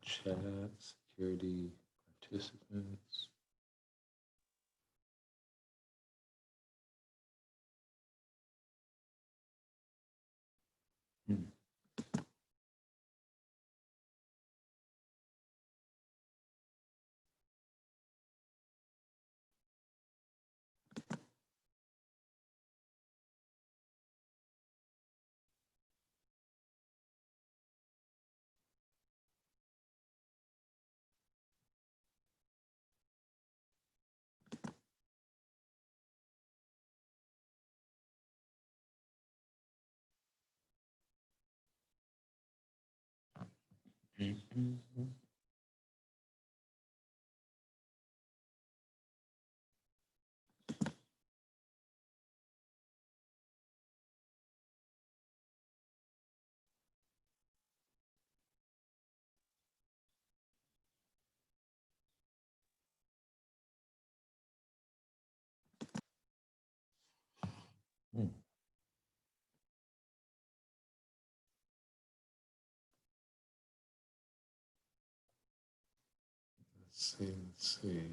Chat, security, participants. Let's see.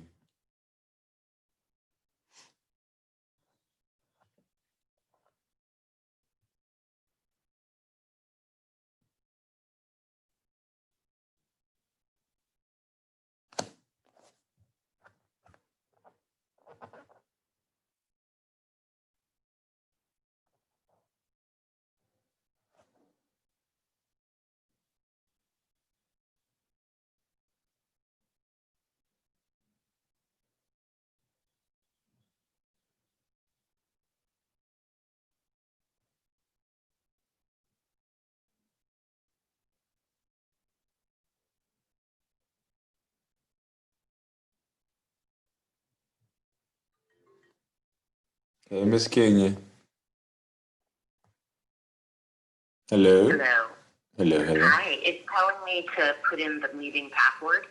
Hey, Miss Kenya. Hello. Hello. Hello. Hi, it's telling me to put in the meeting password.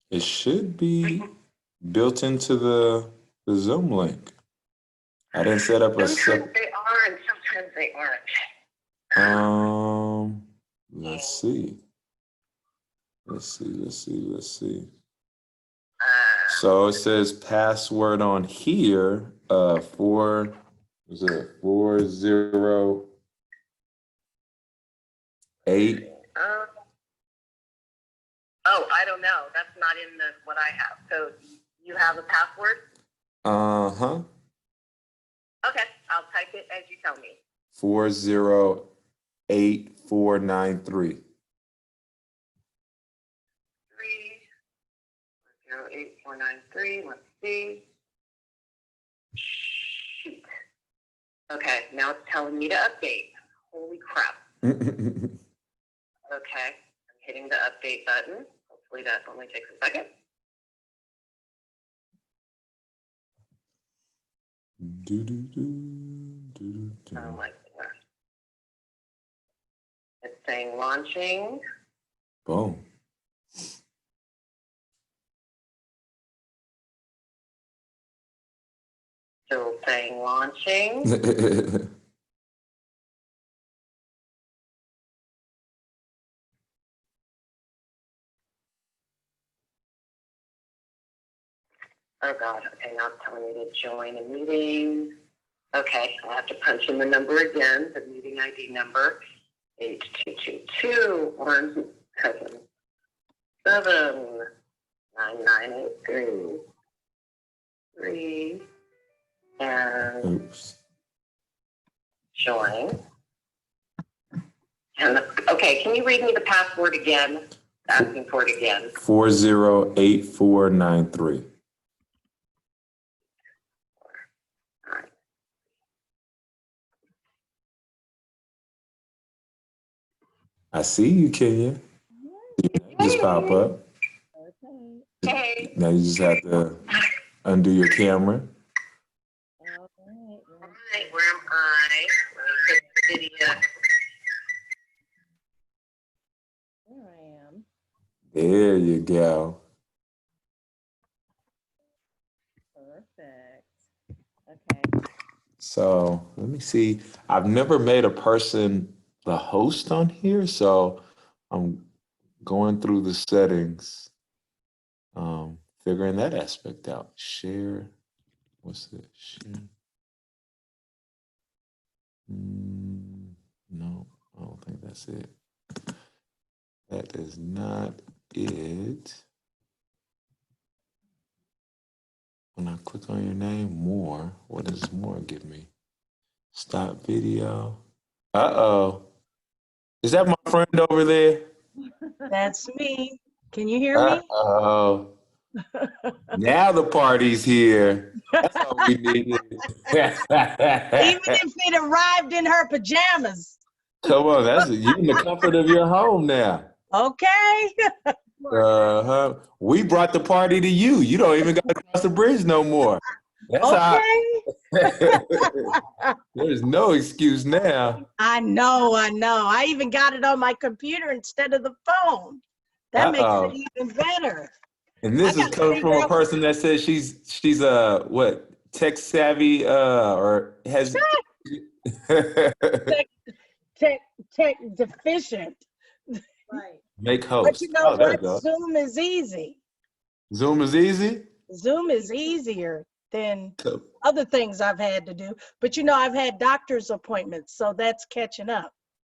It should be built into the Zoom link. I didn't set up a Sometimes they are and sometimes they aren't. Let's see. So it says password on here, 40. Oh, I don't know. That's not in what I have. So you have a password? Uh-huh. Okay, I'll type it as you tell me. 408493. 408493. Let's see. Shoot. Okay, now it's telling me to update. Holy crap. Okay, I'm hitting the update button. Hopefully that only takes a second. Oh my goodness. It's saying launching. Boom. Still saying launching. Oh God, okay, now it's telling me to join a meeting. Okay, I have to punch in the number again, the meeting ID number, 8221779983. And Oops. join. And okay, can you read me the password again? Asking for it again. 408493. I see you, Kenya. Just pop up. Okay. Hey. Now you just have to undo your camera. All right, where am I? Let me hit the video. There I am. There you go. Perfect. Okay. So let me see. I've never made a person the host on here, so I'm going through the settings, figuring that aspect out. Share, what's it? Share. No, I don't think that's it. That is not it. When I click on your name, more, what does more give me? Stop video. Uh-oh. Is that my friend over there? That's me. Can you hear me? Uh-oh. Now the party's here. That's all we needed. Even if it arrived in her pajamas. Come on, that's you in the comfort of your home now. Okay. Uh-huh. We brought the party to you. You don't even got to cross the bridge no more. That's how. Okay. There's no excuse now. I know. I even got it on my computer instead of the phone. That makes Uh-oh. it even better. And this I is gotta coming from figure a out person that says she's what, tech savvy or has tech deficient. Right. make But you host. know Oh, there you what? go. Zoom is easy. Zoom is easy. Zoom is easier than So, other things I've had to do. But you know, I've had doctor's appointments, so that's catching up.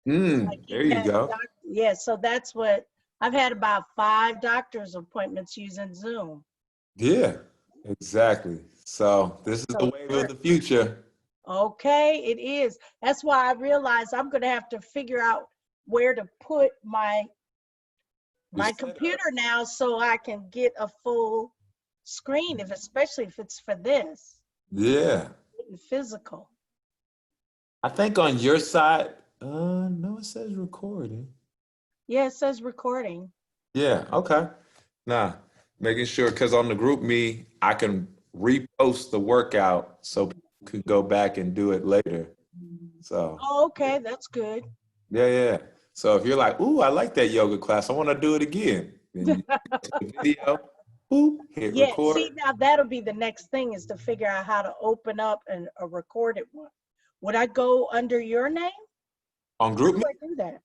Like there you go. Yeah, so that's what I've had about 5 doctor's appointments using Zoom. Yeah, exactly. So this is the So wave of the future. okay, it is. That's why I realized I'm gonna have to figure out where to put my Just computer now so I can get a full screen, especially if it's for this yeah. physical. I think on your side, no, it says recording. Yeah, it says recording. Yeah, okay. Nah, making sure because on the group me, I can repost the workout so people can go back and do it later. So Oh, okay, that's good. yeah. So if you're like, ooh, I like that yoga class, I want to do it again, then you take the video, boop, hit Yeah, record see, now that'll be the next thing is to figure out how to open up a recorded one. Would I go under your name? on How group do me. I do that?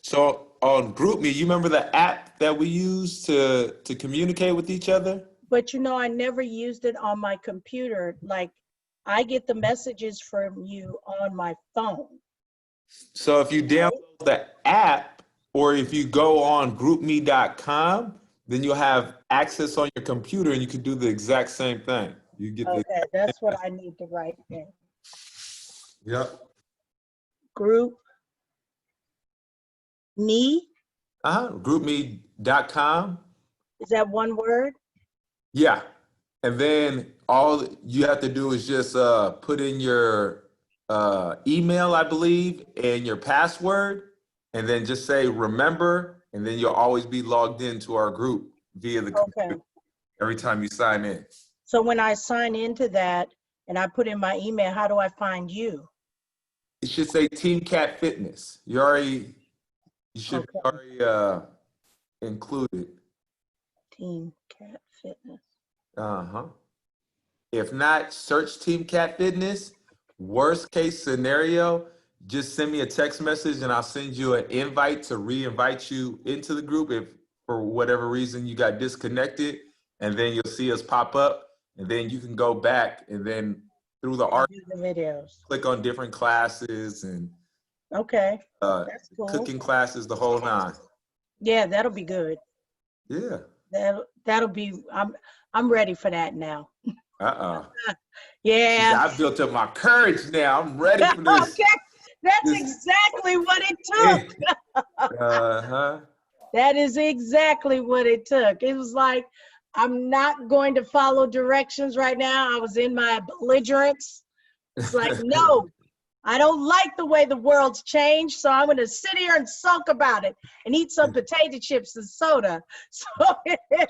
So on group me, you remember the app that we use to communicate with each other? But you know, I never used it on my computer. Like, I get the messages from you on my phone. So if you download the app or if you go on groupme.com, then you'll have access on your computer and you can do the exact same thing. You get the Okay, that's what I need to write in. Yep. Group me, Groupme.com. is that one word? Yeah. And then all you have to do is just put in your email, I believe, and your password, and then just say remember, and then you'll always be logged into our group via the Okay. computer every time you sign in. So when I sign into that and I put in my email, how do I find you? It should say Team Cat Fitness. You should be already included. Team Cat Fitness. Uh-huh. If not, search Team Cat Fitness. Worst case scenario, just send me a text message and I'll send you an invite to re-invite you into the group if for whatever reason you got disconnected, and then you'll see us pop up, and then you can go back and then through the art, Do the videos. click on different classes and Okay, that's cool. cooking classes, the whole 9. Yeah, that'll be good. Yeah. That'll be. I'm ready for that now. Uh-oh. Yeah. I built up my courage now. I'm ready for this. Okay, that's exactly what it took. Uh-huh. That is exactly what it took. It was like, I'm not going to follow directions right now. I was in my belligerence. It's like, no, I don't like the way the world's changed, so I'm going to sit here and sulk about it and eat some potato chips and soda. So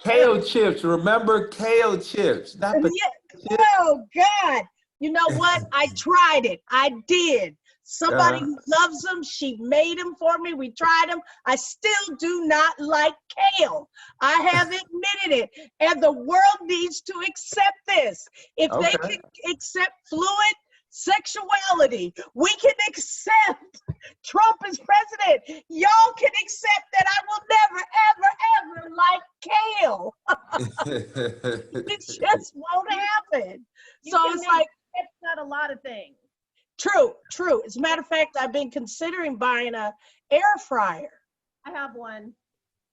Kale chips, remember kale chips. Not yeah. Oh, God. You know what? I tried it. I did. Somebody who loves them, she made them for me. We tried them. I still do not like kale. I have admitted it. And the world needs to accept this. If they Okay. can accept fluid sexuality, we can accept Trump as president. Y'all can accept that I will never, ever, ever like kale. It just won't happen. So it's like, it's not a lot of things. True. As a matter of fact, I've been considering buying a air fryer. I have one.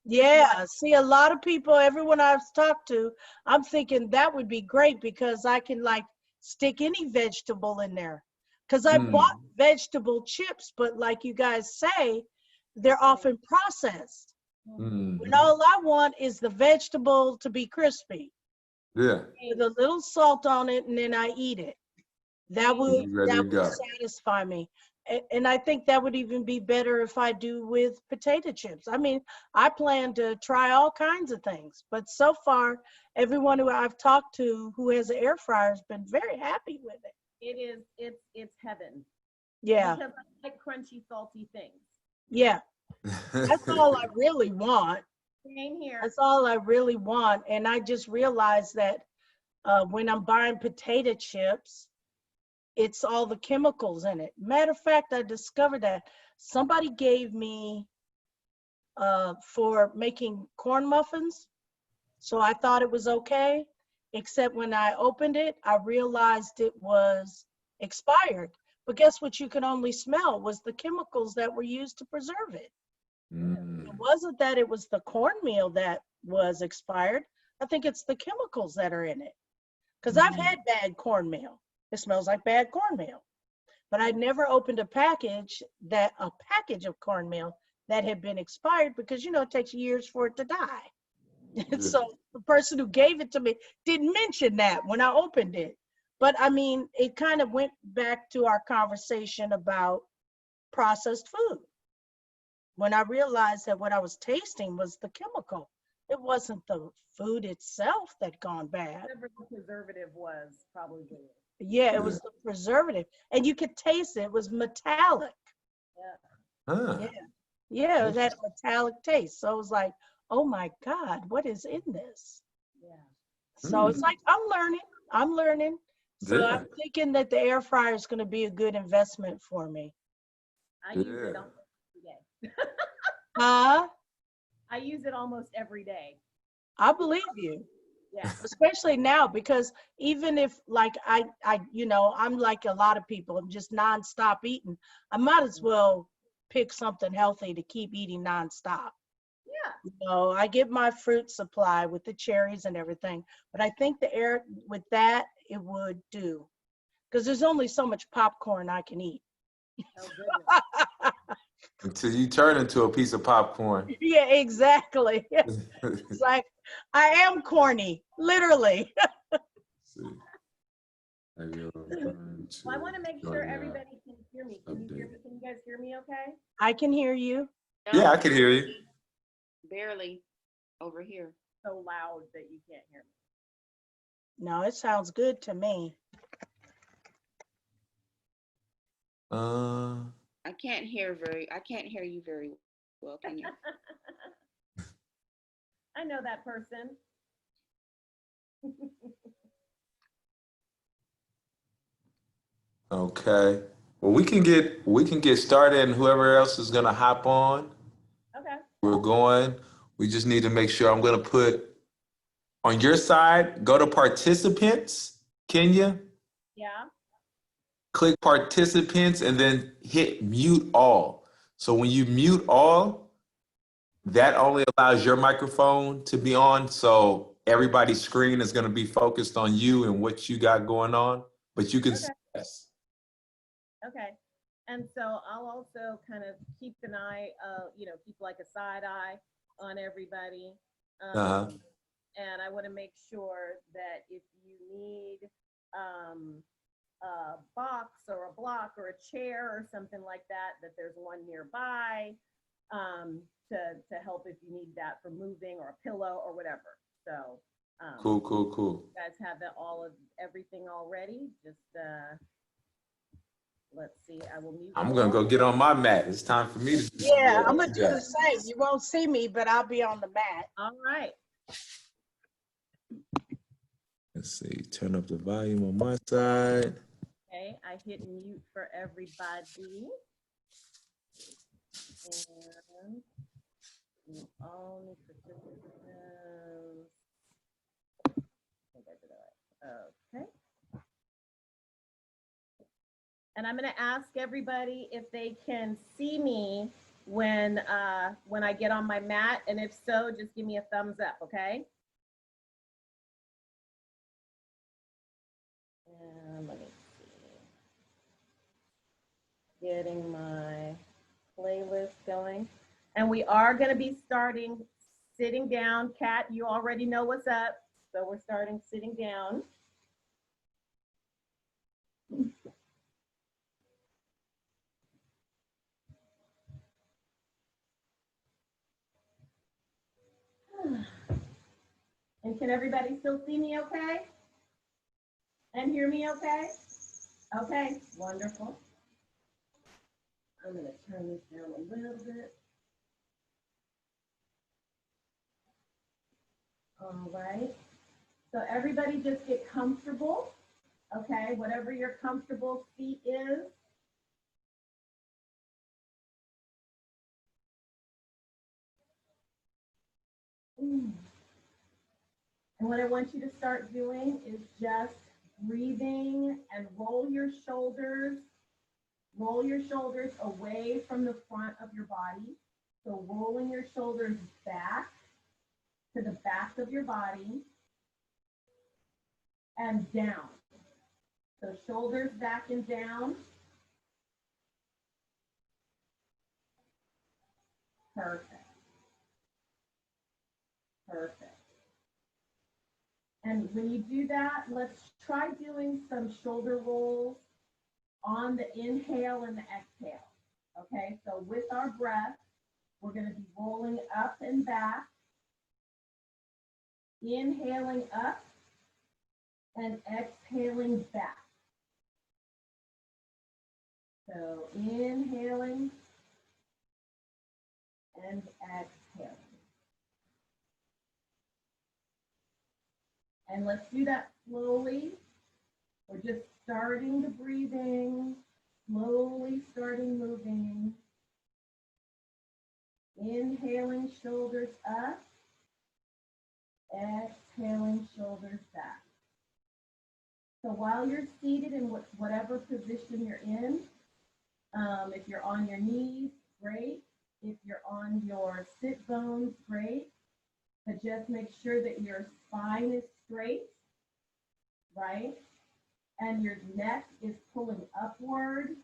Yeah, see, a lot of people, everyone I've talked to, I'm thinking that would be great because I can like stick any vegetable in there. Because I bought vegetable chips, but like you guys say, they're often processed. And all I want is the vegetable to be crispy. Yeah. With a little salt on it, and then I eat it. That would satisfy me. And I think that would even be better if I do with potato chips. I mean, I plan to try all kinds of things, but so far, everyone who I've talked to who has an air fryer has been very happy with it. It's heaven. Yeah. Because I like crunchy, salty things. Yeah. That's all I really want. Same here. That's all I really want. And I just realized that when I'm buying potato chips, it's all the chemicals in it. Matter of fact, I discovered that somebody gave me for making corn muffins. So I thought it was okay, except when I opened it, I realized it was expired. But guess what you could only smell was the chemicals that were used to preserve it. It wasn't that it was the cornmeal that was expired. I think it's the chemicals that are in it. Because I've had bad cornmeal. It smells like bad cornmeal. But I'd never opened a package of cornmeal that had been expired because, it takes years for it to die. So the person who gave it to me didn't mention that when I opened it. But I mean, it kind of went back to our conversation about processed food. When I realized that what I was tasting was the chemical. It wasn't the food itself that gone bad. Whatever the preservative was, probably. Yeah, it was the preservative. And you could taste it. It was metallic. Yeah, it had a metallic taste. So it was like, oh my God, what is in this? Yeah. So it's like, I'm learning. So I'm thinking that the air fryer is going to be a good investment for me. I use it almost every day. I use it almost every day. I believe you. Yeah. Especially now, because even if like I'm like a lot of people, I'm just nonstop eating. I might as well pick something healthy to keep eating nonstop. Yeah. I get my fruit supply with the cherries and everything, but I think the air with that, it would do. Because there's only so much popcorn I can eat. Oh, Until you turn into a piece of popcorn. Yeah, exactly. It's like, I am corny, literally. Well, I want to make sure everybody can hear me. Can you hear me? Can you guys hear me okay? I can hear you. Yeah, I can hear you. Barely over here. So loud that you can't hear me. No, it sounds good to me. I can't hear you very well, can you? I know that person. Okay. Well, we can get started, and whoever else is gonna hop on. Okay. We're going. We just need to make sure. I'm gonna put on your side. Go to participants, Kenya. Yeah. Click participants, and then hit mute all. So when you mute all, that only allows your microphone to be on. So everybody's screen is gonna be focused on you and what you got going on. But you can see us. Okay. And so I'll also kind of keep an eye, keep like a side eye on everybody. And I want to make sure that if you need a box or a block or a chair or something like that, that there's one nearby to help if you need that for moving, or a pillow or whatever. So Cool. you guys have everything already. Just let's see, I will mute. I'm gonna go get on my mat. It's time for me to do some Yeah, yoga. I'm gonna do the same. You won't see me, but I'll be on the mat. All right. Let's see, turn up the volume on my side. Okay, I hit mute for everybody. And you all need participants. I think I did it right. Okay. And I'm going to ask everybody if they can see me when I get on my mat, and if so, just give me a thumbs up, okay? And let me see. Getting my playlist going. And we are going to be starting sitting down. Kat, you already know what's up. So we're starting sitting down. And can everybody still see me okay? And hear me okay? Okay, wonderful. I'm going to turn this down a little bit. All right. So everybody just get comfortable, okay? Whatever your comfortable seat is. And what I want you to start doing is just breathing and roll your shoulders away from the front of your body. So rolling your shoulders back to the back of your body and down. So shoulders back and down. Perfect. Perfect. And when you do that, let's try doing some shoulder rolls on the inhale and the exhale. Okay, so with our breath, we're going to be rolling up and back, inhaling up and exhaling back. So inhaling and exhaling. And let's do that slowly. We're just starting the breathing, slowly starting moving. Inhaling shoulders up, exhaling shoulders back. So while you're seated in whatever position you're in, if you're on your knees, great. If you're on your sit bones, great. But just make sure that your spine is straight, right? And your neck is pulling upward.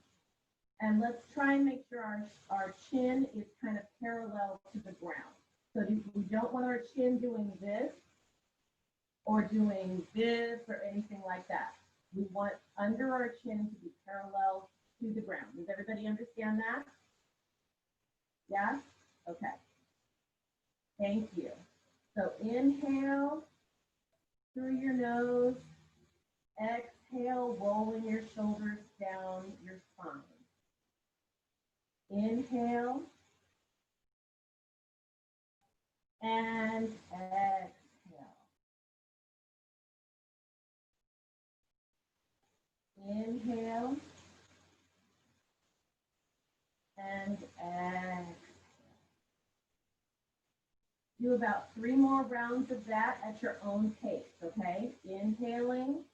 And let's try and make sure our chin is kind of parallel to the ground. So we don't want our chin doing this or doing this or anything like that. We want under our chin to be parallel to the ground. Does everybody understand that? Yeah? Okay. Thank you. So inhale through your nose, exhale, rolling your shoulders down your spine. Inhale and exhale. Inhale and exhale. Do about 3 more rounds of that at your own pace, okay? Inhaling,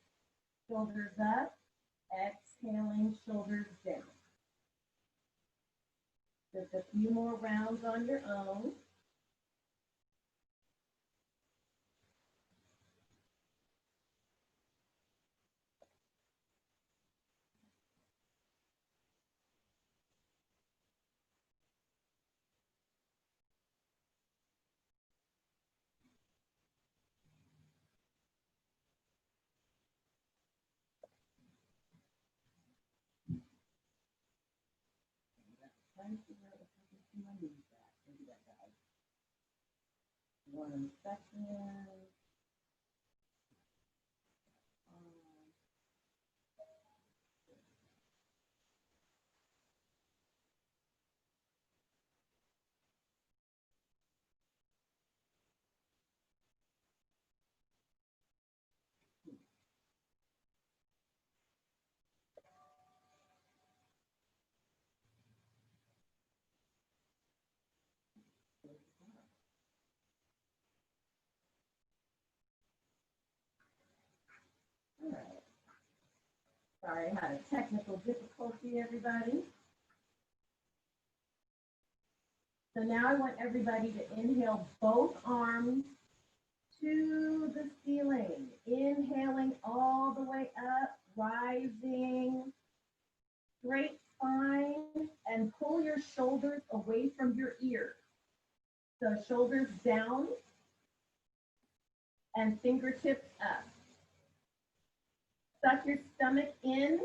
shoulders up, exhaling, shoulders down. Just a few more rounds on your own. Trying to figure out if I can see my knees back. Maybe that guy. 1 second. All right. Sorry, I had a technical difficulty, everybody. So now I want everybody to inhale both arms to the ceiling. Inhaling all the way up, rising, straight spine, and pull your shoulders away from your ears. So shoulders down and fingertips up. Suck your stomach in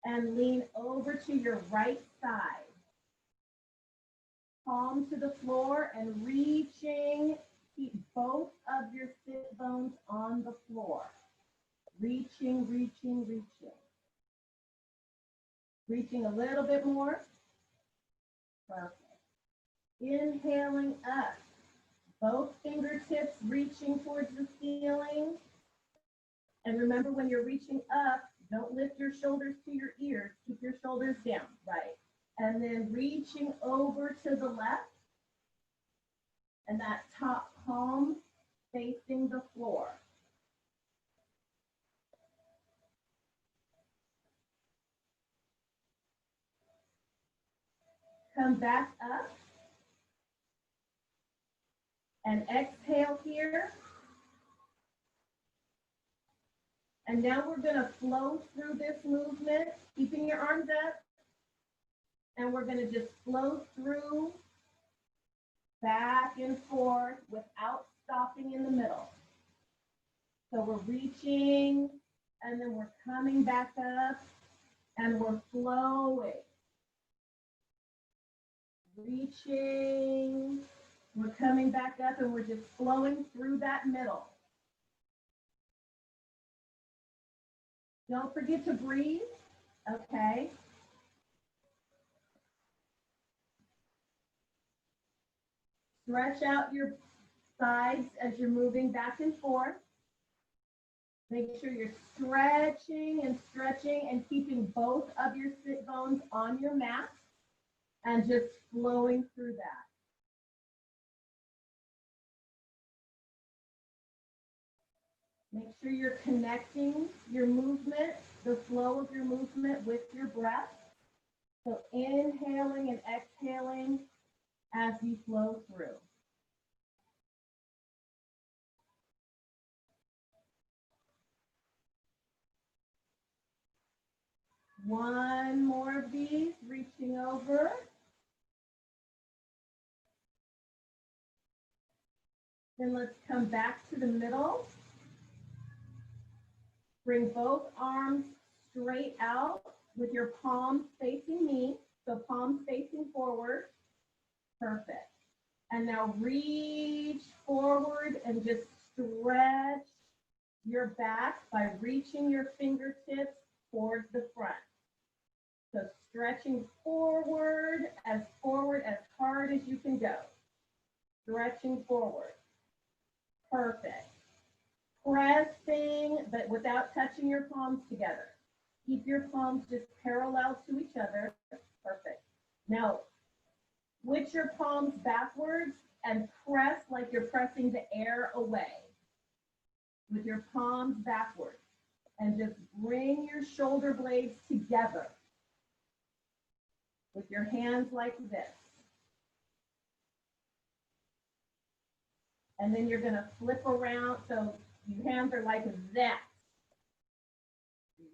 and lean over to your right side. Palm to the floor and reaching, keep both of your sit bones on the floor. Reaching, reaching, reaching. Reaching a little bit more. Perfect. Inhaling up. Both fingertips reaching towards the ceiling. And remember, when you're reaching up, don't lift your shoulders to your ears. Keep your shoulders down, right? And then reaching over to the left. And that top palm facing the floor. Come back up. And exhale here. And now we're going to flow through this movement, keeping your arms up. And we're going to just flow through, back and forth without stopping in the middle. So we're reaching, and then we're coming back up, and we're flowing. Reaching, we're coming back up, and we're just flowing through that middle. Don't forget to breathe, okay? Stretch out your sides as you're moving back and forth. Make sure you're stretching and keeping both of your sit bones on your mat and just flowing through that. Make sure you're connecting your movement, the flow of your movement with your breath. So inhaling and exhaling as you flow through. One more of these, reaching over. Then let's come back to the middle. Bring both arms straight out with your palms facing me. So palms facing forward. Perfect. And now reach forward and just stretch your back by reaching your fingertips towards the front. So stretching forward as hard as you can go. Stretching forward. Perfect. Pressing, but without touching your palms together. Keep your palms just parallel to each other. Perfect. Now, switch your palms backwards and press like you're pressing the air away. With your palms backwards. And just bring your shoulder blades together. With your hands like this. And then you're going to flip around. So your hands are like that.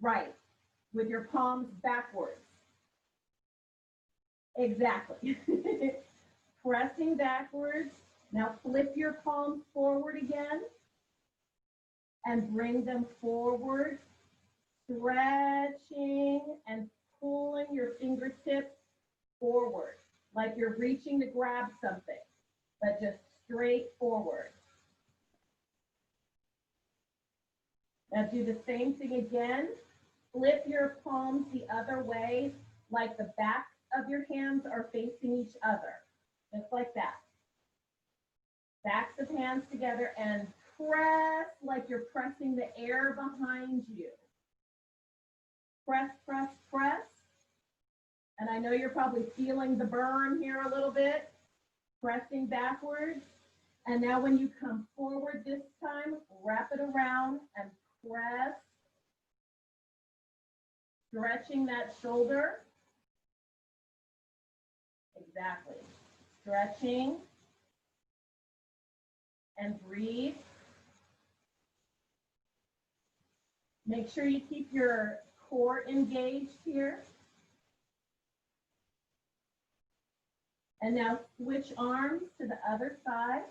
Right. With your palms backwards. Exactly. Pressing backwards. Now flip your palms forward again. And bring them forward. Stretching and pulling your fingertips forward. Like you're reaching to grab something. But just straight forward. Now do the same thing again. Flip your palms the other way, like the back of your hands are facing each other. Just like that. Backs of hands together and press like you're pressing the air behind you. Press, press, press. And I know you're probably feeling the burn here a little bit. Pressing backwards. And now when you come forward this time, wrap it around and press, stretching that shoulder. Exactly. Stretching and breathe. Make sure you keep your core engaged here. And now switch arms to the other side.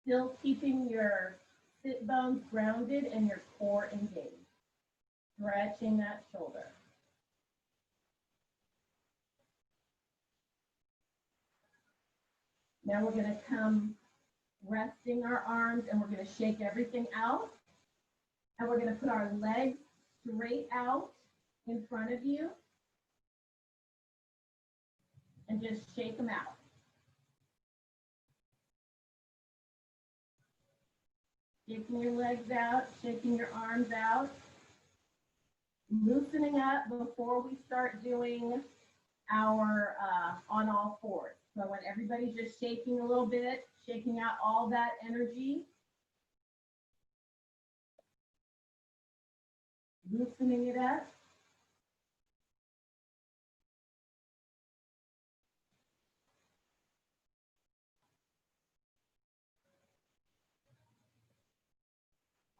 Still keeping your sit bones grounded and your core engaged. Stretching that shoulder. Now we're going to come resting our arms and we're going to shake everything out. And we're going to put our legs straight out in front of you and just shake them out. Shaking your legs out, shaking your arms out, loosening up before we start doing our on all fours. So when everybody's just shaking a little bit, shaking out all that energy, loosening it up.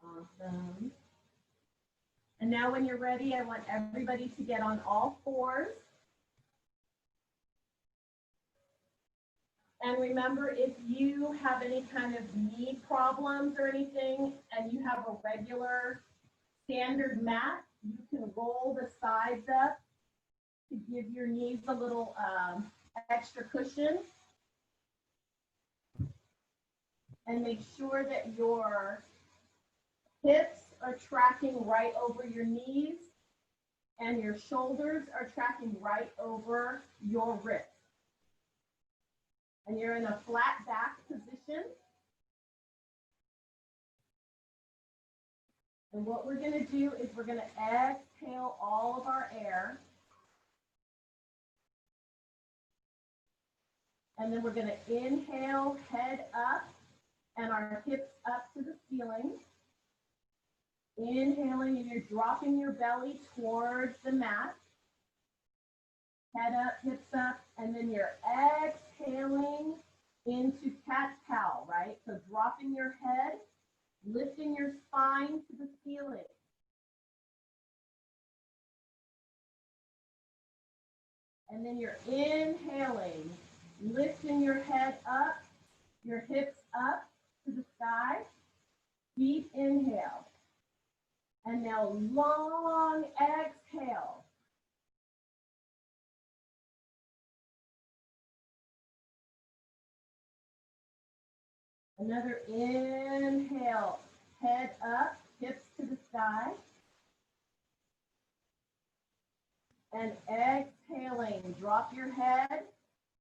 Awesome. And now when you're ready, I want everybody to get on all fours. And remember, if you have any kind of knee problems or anything, and you have a regular standard mat, you can roll the sides up to give your knees a little extra cushion. And make sure that your hips are tracking right over your knees and your shoulders are tracking right over your wrists. And you're in a flat back position. And what we're going to do is we're going to exhale all of our air. And then we're going to inhale, head up, and our hips up to the ceiling. Inhaling, and you're dropping your belly towards the mat. Head up, hips up, and then you're exhaling into cat-cow, right? So dropping your head, lifting your spine to the ceiling. And then you're inhaling, lifting your head up, your hips up to the sky. Deep inhale. And now long exhale. Another inhale, head up, hips to the sky. And exhaling, drop your head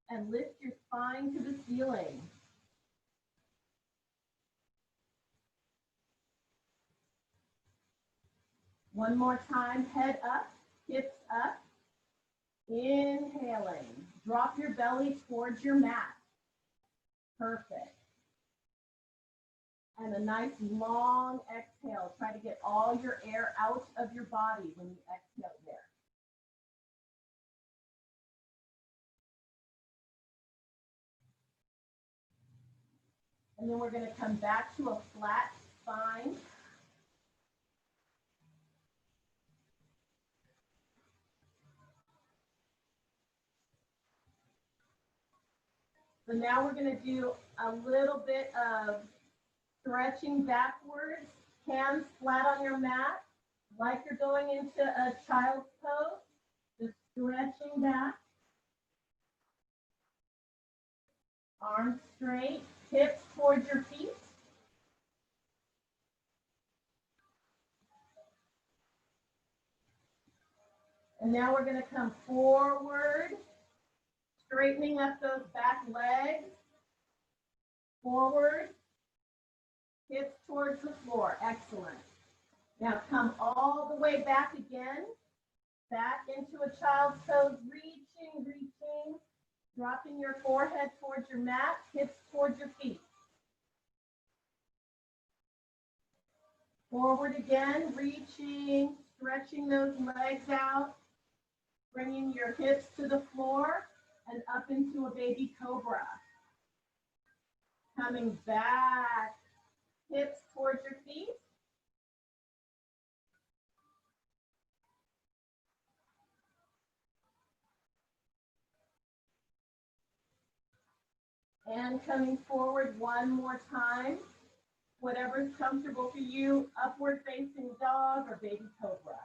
and lift your spine to the ceiling. One more time, head up, hips up. Inhaling, drop your belly towards your mat. Perfect. And a nice long exhale. Try to get all your air out of your body when you exhale there. And then we're going to come back to a flat spine. So now we're going to do a little bit of stretching backwards, hands flat on your mat, like you're going into a child's pose, just stretching back. Arms straight, hips towards your feet. And now we're going to come forward, straightening up those back legs. Forward, hips towards the floor. Excellent. Now come all the way back again, back into a child's pose, reaching, dropping your forehead towards your mat, hips towards your feet. Forward again, reaching, stretching those legs out, bringing your hips to the floor and up into a baby cobra. Coming back, hips towards your feet. And coming forward one more time. Whatever's comfortable for you, upward facing dog or baby cobra.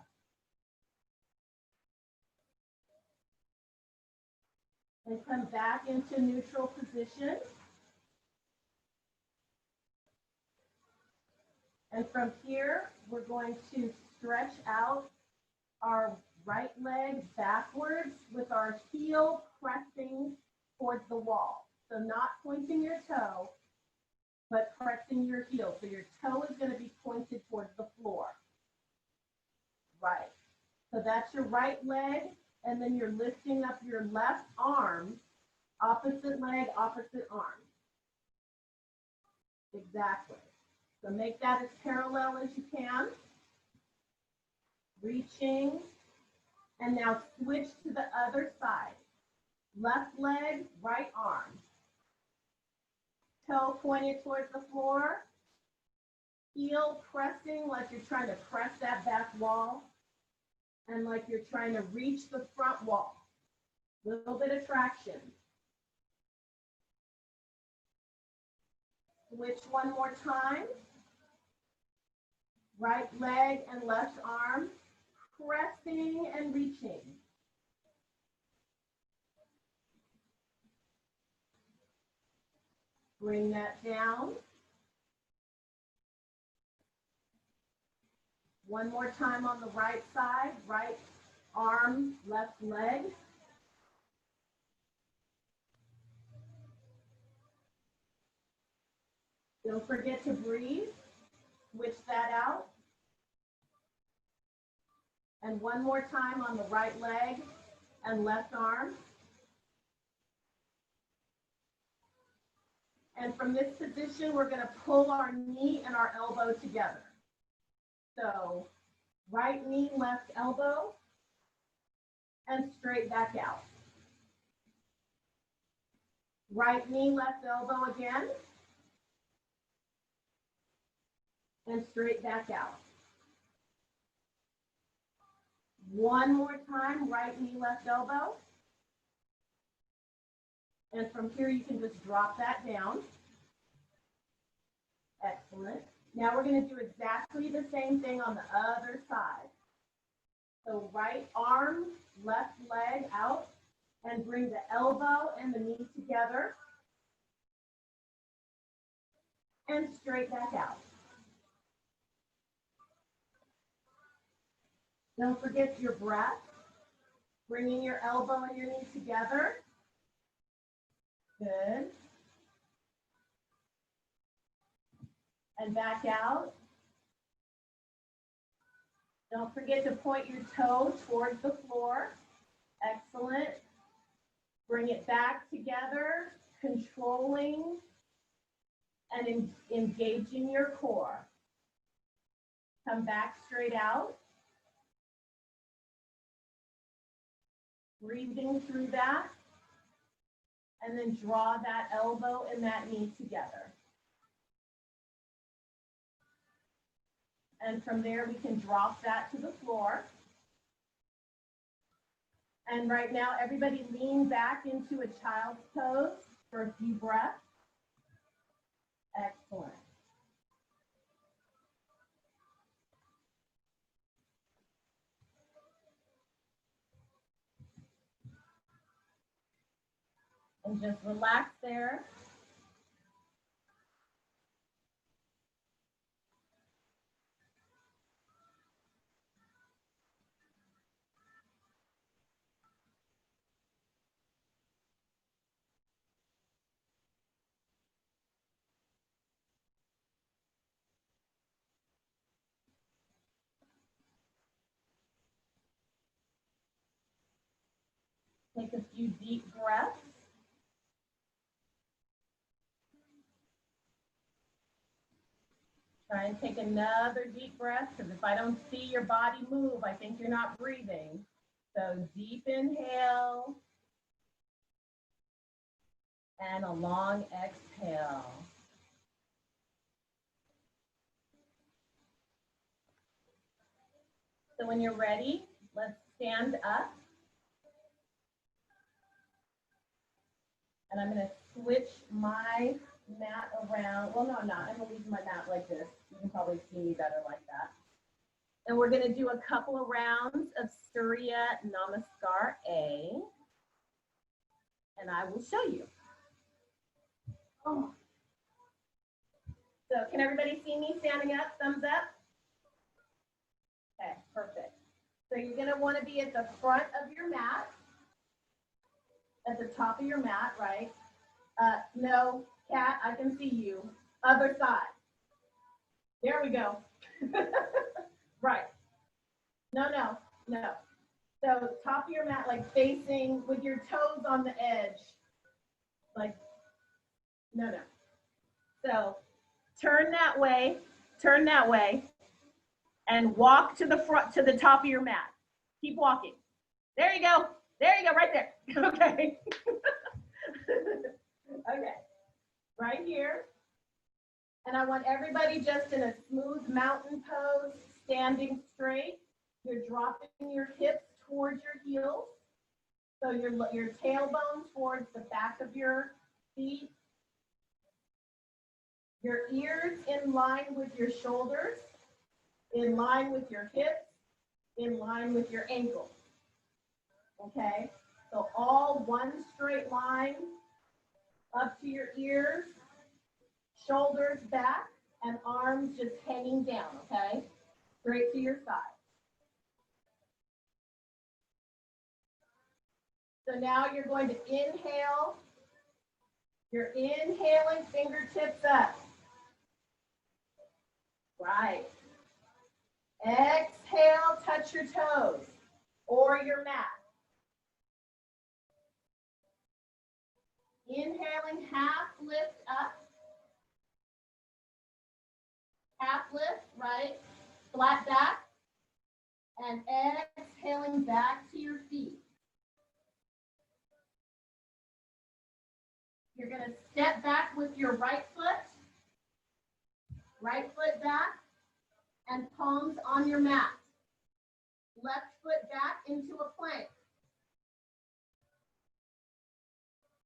And come back into neutral position. And from here, we're going to stretch out our right leg backwards with our heel pressing towards the wall. So not pointing your toe, but pressing your heel. So your toe is going to be pointed towards the floor. Right. So that's your right leg, and then you're lifting up your left arm, opposite leg, opposite arm. Exactly. So make that as parallel as you can. Reaching, and now switch to the other side. Left leg, right arm. Toe pointed towards the floor. Heel pressing like you're trying to press that back wall and like you're trying to reach the front wall. Little bit of traction. Switch one more time. Right leg and left arm, pressing and reaching. Bring that down. One more time on the right side, right arm, left leg. Don't forget to breathe. Switch that out. And one more time on the right leg and left arm. And from this position, we're going to pull our knee and our elbow together. So right knee, left elbow, and straight back out. Right knee, left elbow again, and straight back out. One more time, right knee, left elbow. And from here, you can just drop that down. Excellent. Now we're going to do exactly the same thing on the other side. So right arm, left leg out, and bring the elbow and the knee together. And straight back out. Don't forget your breath. Bringing your elbow and your knee together. Good. And back out. Don't forget to point your toe towards the floor. Excellent. Bring it back together, controlling and engaging your core. Come back straight out. Breathing through that. And then draw that elbow and that knee together. And from there, we can drop that to the floor. And right now, everybody lean back into a child's pose for a few breaths. Excellent. And just relax there. Take a few deep breaths. Try and take another deep breath, because if I don't see your body move, I think you're not breathing. So deep inhale and a long exhale. So when you're ready, let's stand up. And I'm going to switch my mat around. Well, no, I'm not. I'm going to leave my mat like this. You can probably see me better like that. And we're going to do a couple of rounds of Surya Namaskar A. And I will show you. Oh. So can everybody see me standing up? Thumbs up? Okay, perfect. So you're going to want to be at the front of your mat, at the top of your mat, right? No, Kat, I can see you. Other side. There we go. Right. No. So top of your mat, like facing with your toes on the edge. Like, no. So turn that way, and walk to the front, to the top of your mat. Keep walking. There you go, right there. Okay. Okay, right here. And I want everybody just in a smooth mountain pose, standing straight. You're dropping your hips towards your heels. So your tailbone towards the back of your feet. Your ears in line with your shoulders, in line with your hips, in line with your ankles. Okay, so all one straight line up to your ears, shoulders back, and arms just hanging down, okay? Straight to your side. So now you're going to inhale. You're inhaling, fingertips up. Right. Exhale, touch your toes or your mat. Inhaling, half lift up. Half lift, right? Flat back. And exhaling back to your feet. You're going to step back with your right foot back, and palms on your mat. Left foot back into a plank.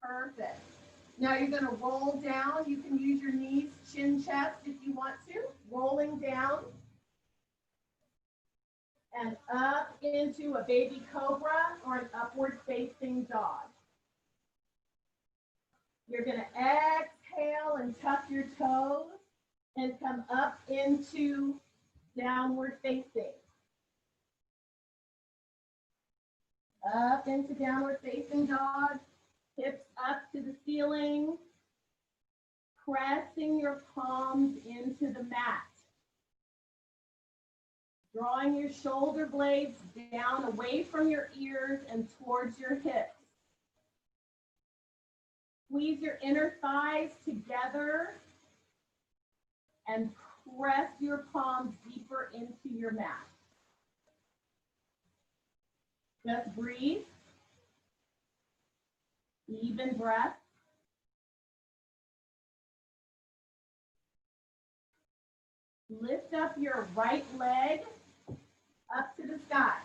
Perfect. Now you're going to roll down. You can use your knees, chin, chest if you want to. Rolling down and up into a baby cobra or an upward facing dog. You're going to exhale and tuck your toes and come up into downward facing. Up into downward facing dog. Hips up to the ceiling. Pressing your palms into the mat. Drawing your shoulder blades down away from your ears and towards your hips. Squeeze your inner thighs together and press your palms deeper into your mat. Just breathe. Even breath. Lift up your right leg up to the sky.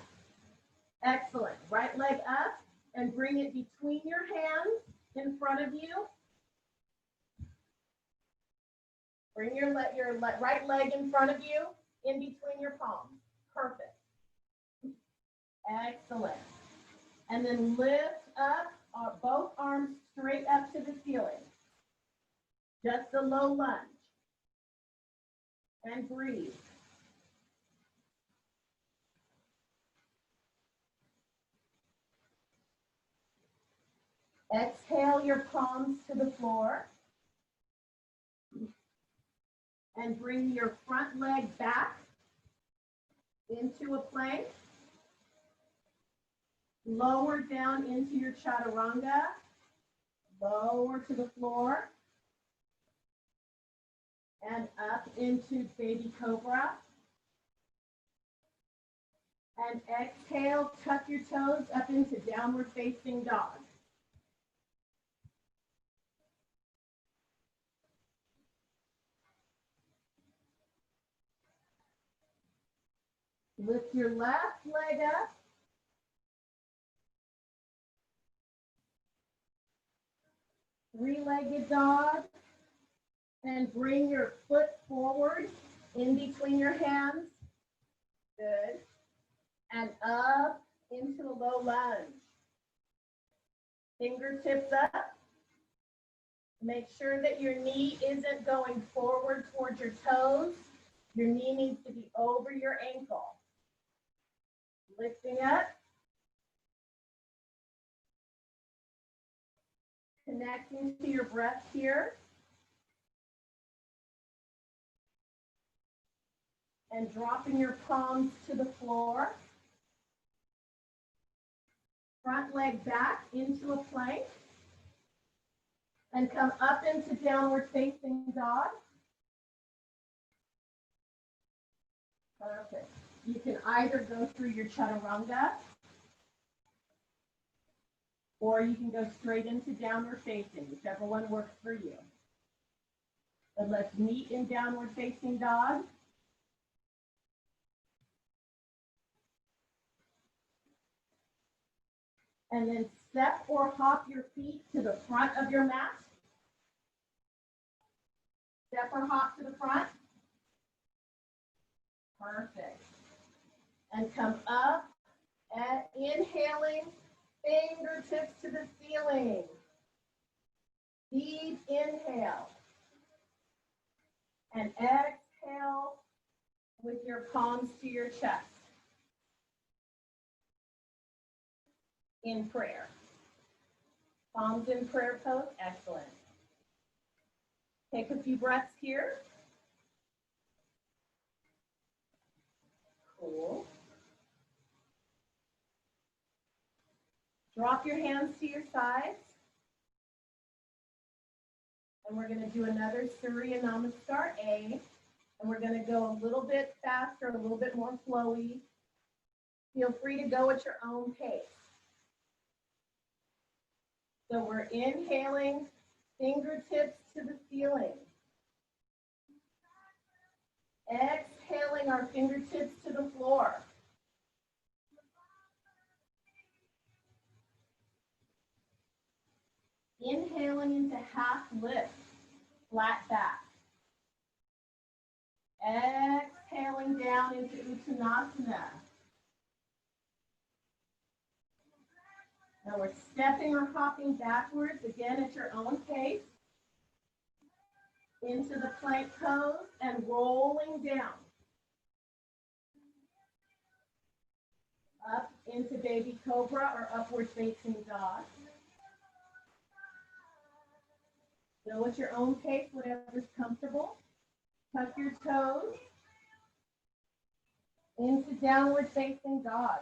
Excellent. Right leg up and bring it between your hands in front of you. Bring your right leg in front of you, in between your palms. Perfect. Excellent. And then lift up both arms straight up to the ceiling. Just a low lunge. And breathe. Exhale your palms to the floor. And bring your front leg back into a plank. Lower down into your chaturanga. Lower to the floor. and up into baby cobra. And exhale, tuck your toes up into downward facing dog. Lift your left leg up. Three-legged dog. And bring your foot forward in between your hands. Good. And up into a low lunge. Fingertips up. Make sure that your knee isn't going forward towards your toes. Your knee needs to be over your ankle. Lifting up. Connecting to your breath here. And dropping your palms to the floor. Front leg back into a plank. And come up into downward facing dog. Perfect. You can either go through your chaturanga, or you can go straight into downward facing, whichever one works for you. But let's meet in downward facing dog. And then step or hop your feet to the front of your mat. Step or hop to the front. Perfect. And come up and inhaling, fingertips to the ceiling. Deep inhale. And exhale with your palms to your chest. In prayer. Palms in prayer pose. Excellent. Take a few breaths here. Cool. Drop your hands to your sides. And we're going to do another Surya Namaskar A. And we're going to go a little bit faster, a little bit more flowy. Feel free to go at your own pace. So we're inhaling, fingertips to the ceiling. Exhaling our fingertips to the floor. Inhaling into half lift, flat back. Exhaling down into Uttanasana. Now we're stepping or hopping backwards, again at your own pace, into the plank pose and rolling down. Up into baby cobra or upward facing dog. Go at your own pace, whatever's comfortable. Tuck your toes into downward facing dog.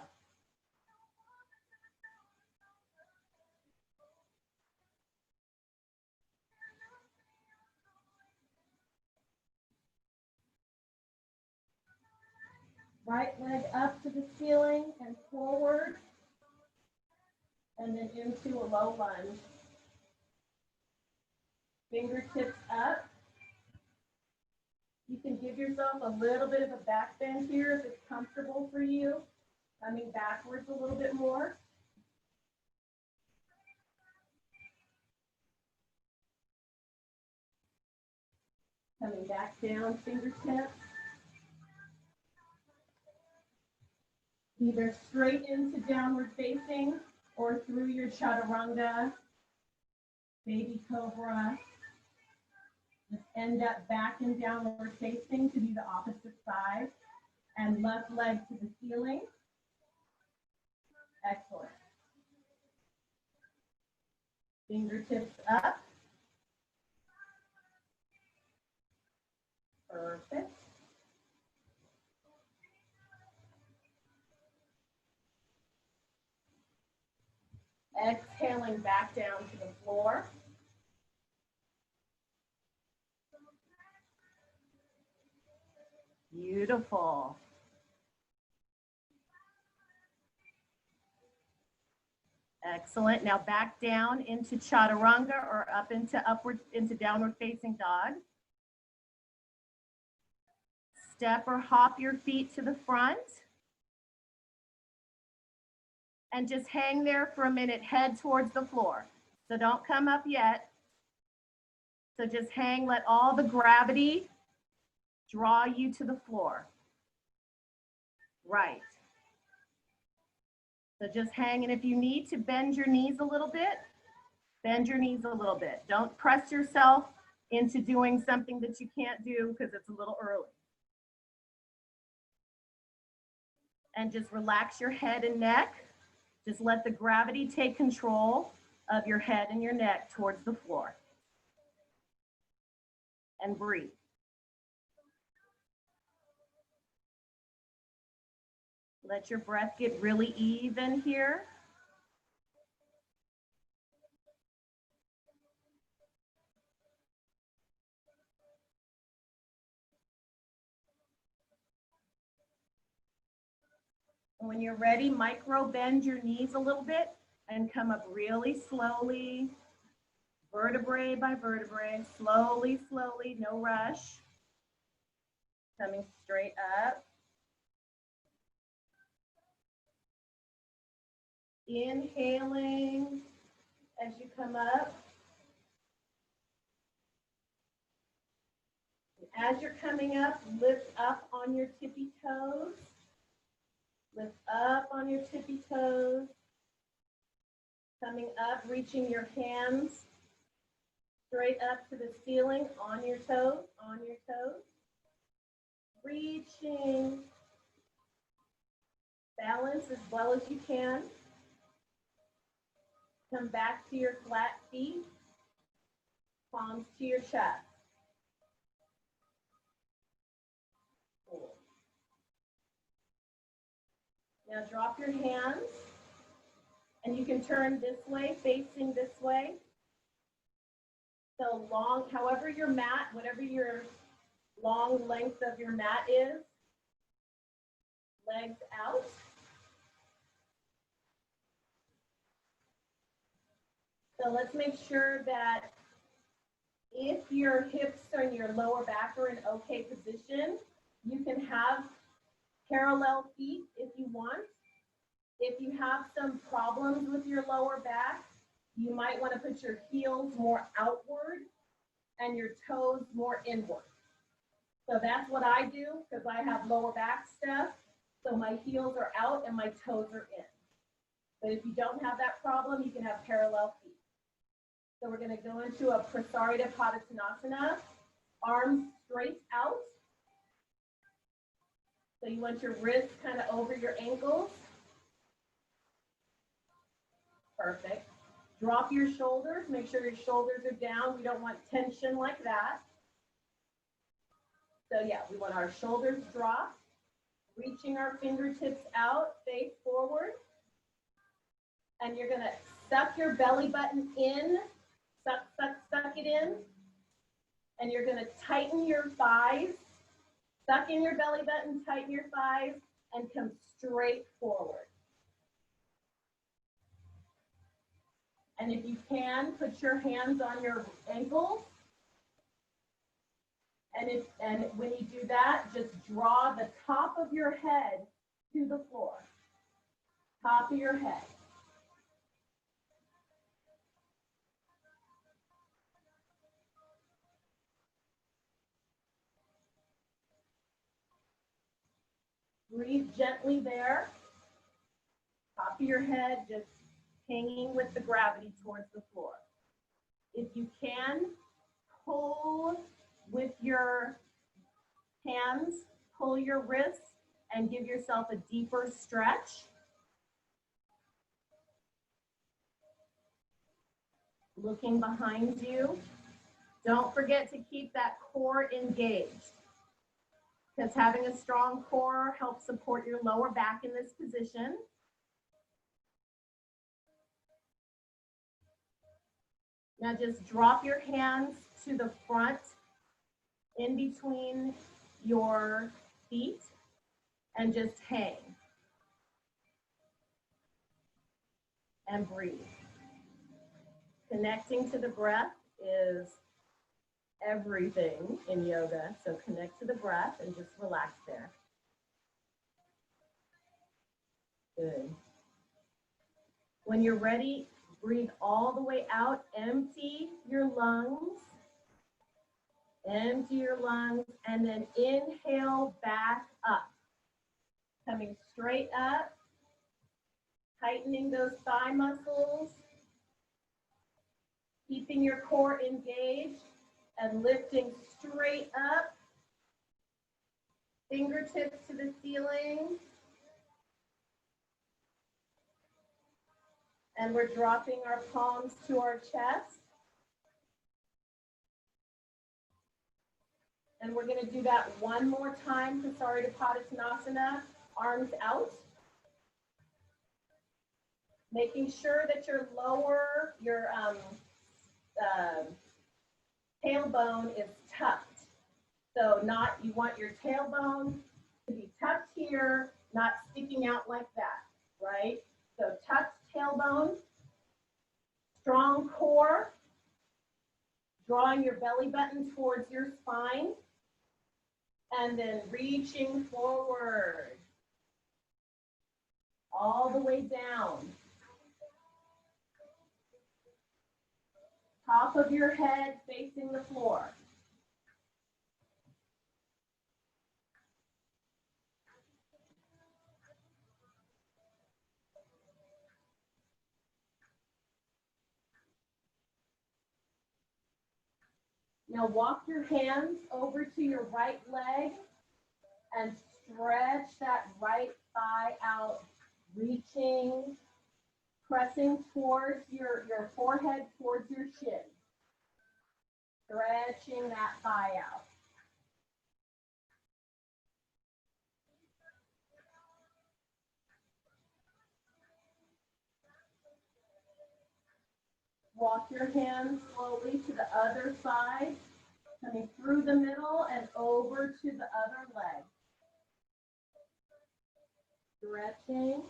Right leg up to the ceiling and forward, and then into a low lunge. Fingertips up. You can give yourself a little bit of a back bend here if it's comfortable for you. Coming backwards a little bit more. Coming back down, fingertips. Either straight into downward facing or through your chaturanga, baby cobra. Just end up back in downward facing to be the opposite side. And left leg to the ceiling. Excellent. Fingertips up. Perfect. Exhaling back down to the floor. Beautiful. Excellent. Now back down into chaturanga or up into downward facing dog. Step or hop your feet to the front. And just hang there for a minute, head towards the floor. So don't come up yet. So just hang, let all the gravity draw you to the floor. Right. So just hang, and if you need to bend your knees a little bit, bend your knees a little bit. Don't press yourself into doing something that you can't do because it's a little early. And just relax your head and neck. Just let the gravity take control of your head and your neck towards the floor. And breathe. Let your breath get really even here. And when you're ready, micro bend your knees a little bit and come up really slowly, vertebrae by vertebrae, slowly, slowly, no rush. Coming straight up. Inhaling as you come up. As you're coming up, lift up on your tippy toes. Lift up on your tippy toes. Coming up, reaching your hands straight up to the ceiling on your toes, on your toes. Reaching. Balance as well as you can. Come back to your flat feet, palms to your chest. Cool. Now drop your hands, and you can turn this way, facing this way. So long, however your mat, whatever your long length of your mat is, legs out. So let's make sure that if your hips and your lower back are in okay position, you can have parallel feet if you want. If you have some problems with your lower back, you might want to put your heels more outward and your toes more inward. So that's what I do because I have lower back stuff. So my heels are out and my toes are in. But if you don't have that problem, you can have parallel feet. So we're going to go into a Prasarita Padottanasana, arms straight out. So you want your wrists kind of over your ankles. Perfect. Drop your shoulders. Make sure your shoulders are down. We don't want tension like that. So yeah, we want our shoulders dropped, reaching our fingertips out, face forward. And you're going to suck your belly button in. Suck it in. And you're going to tighten your thighs. Suck in your belly button, tighten your thighs, and come straight forward. And if you can, put your hands on your ankles. And when you do that, just draw the top of your head to the floor. Top of your head. Breathe gently there. Top of your head, just hanging with the gravity towards the floor. If you can, pull with your hands, pull your wrists, and give yourself a deeper stretch. Looking behind you. Don't forget to keep that core engaged, because having a strong core helps support your lower back in this position. Now just drop your hands to the front in between your feet and just hang and breathe. Connecting to the breath is everything in yoga. So connect to the breath and just relax there. Good. When you're ready, breathe all the way out. Empty your lungs. Empty your lungs. And then inhale back up. Coming straight up. Tightening those thigh muscles. Keeping your core engaged. And lifting straight up. Fingertips to the ceiling. And we're dropping our palms to our chest. And we're going to do that one more time. Kasari Padottanasana, arms out. Making sure that your tailbone is tucked. So you want your tailbone to be tucked here, not sticking out like that, right? So tucked tailbone, strong core, drawing your belly button towards your spine, and then reaching forward, all the way down. Top of your head facing the floor. Now walk your hands over to your right leg and stretch that right thigh out, reaching, pressing towards your forehead, towards your shin. Stretching that thigh out. Walk your hands slowly to the other side, coming through the middle and over to the other leg. Stretching.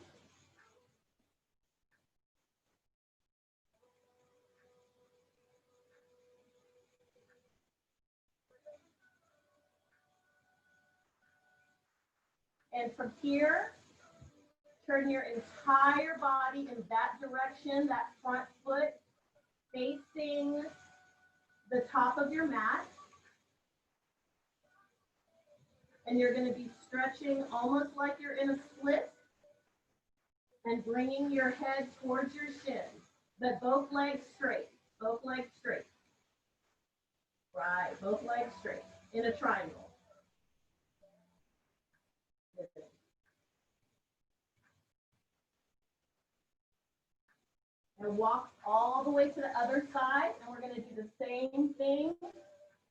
And from here, turn your entire body in that direction, that front foot facing the top of your mat. And you're going to be stretching almost like you're in a split and bringing your head towards your shin. But both legs straight, both legs straight. Right, both legs straight in a triangle. And walk all the way to the other side. And we're going to do the same thing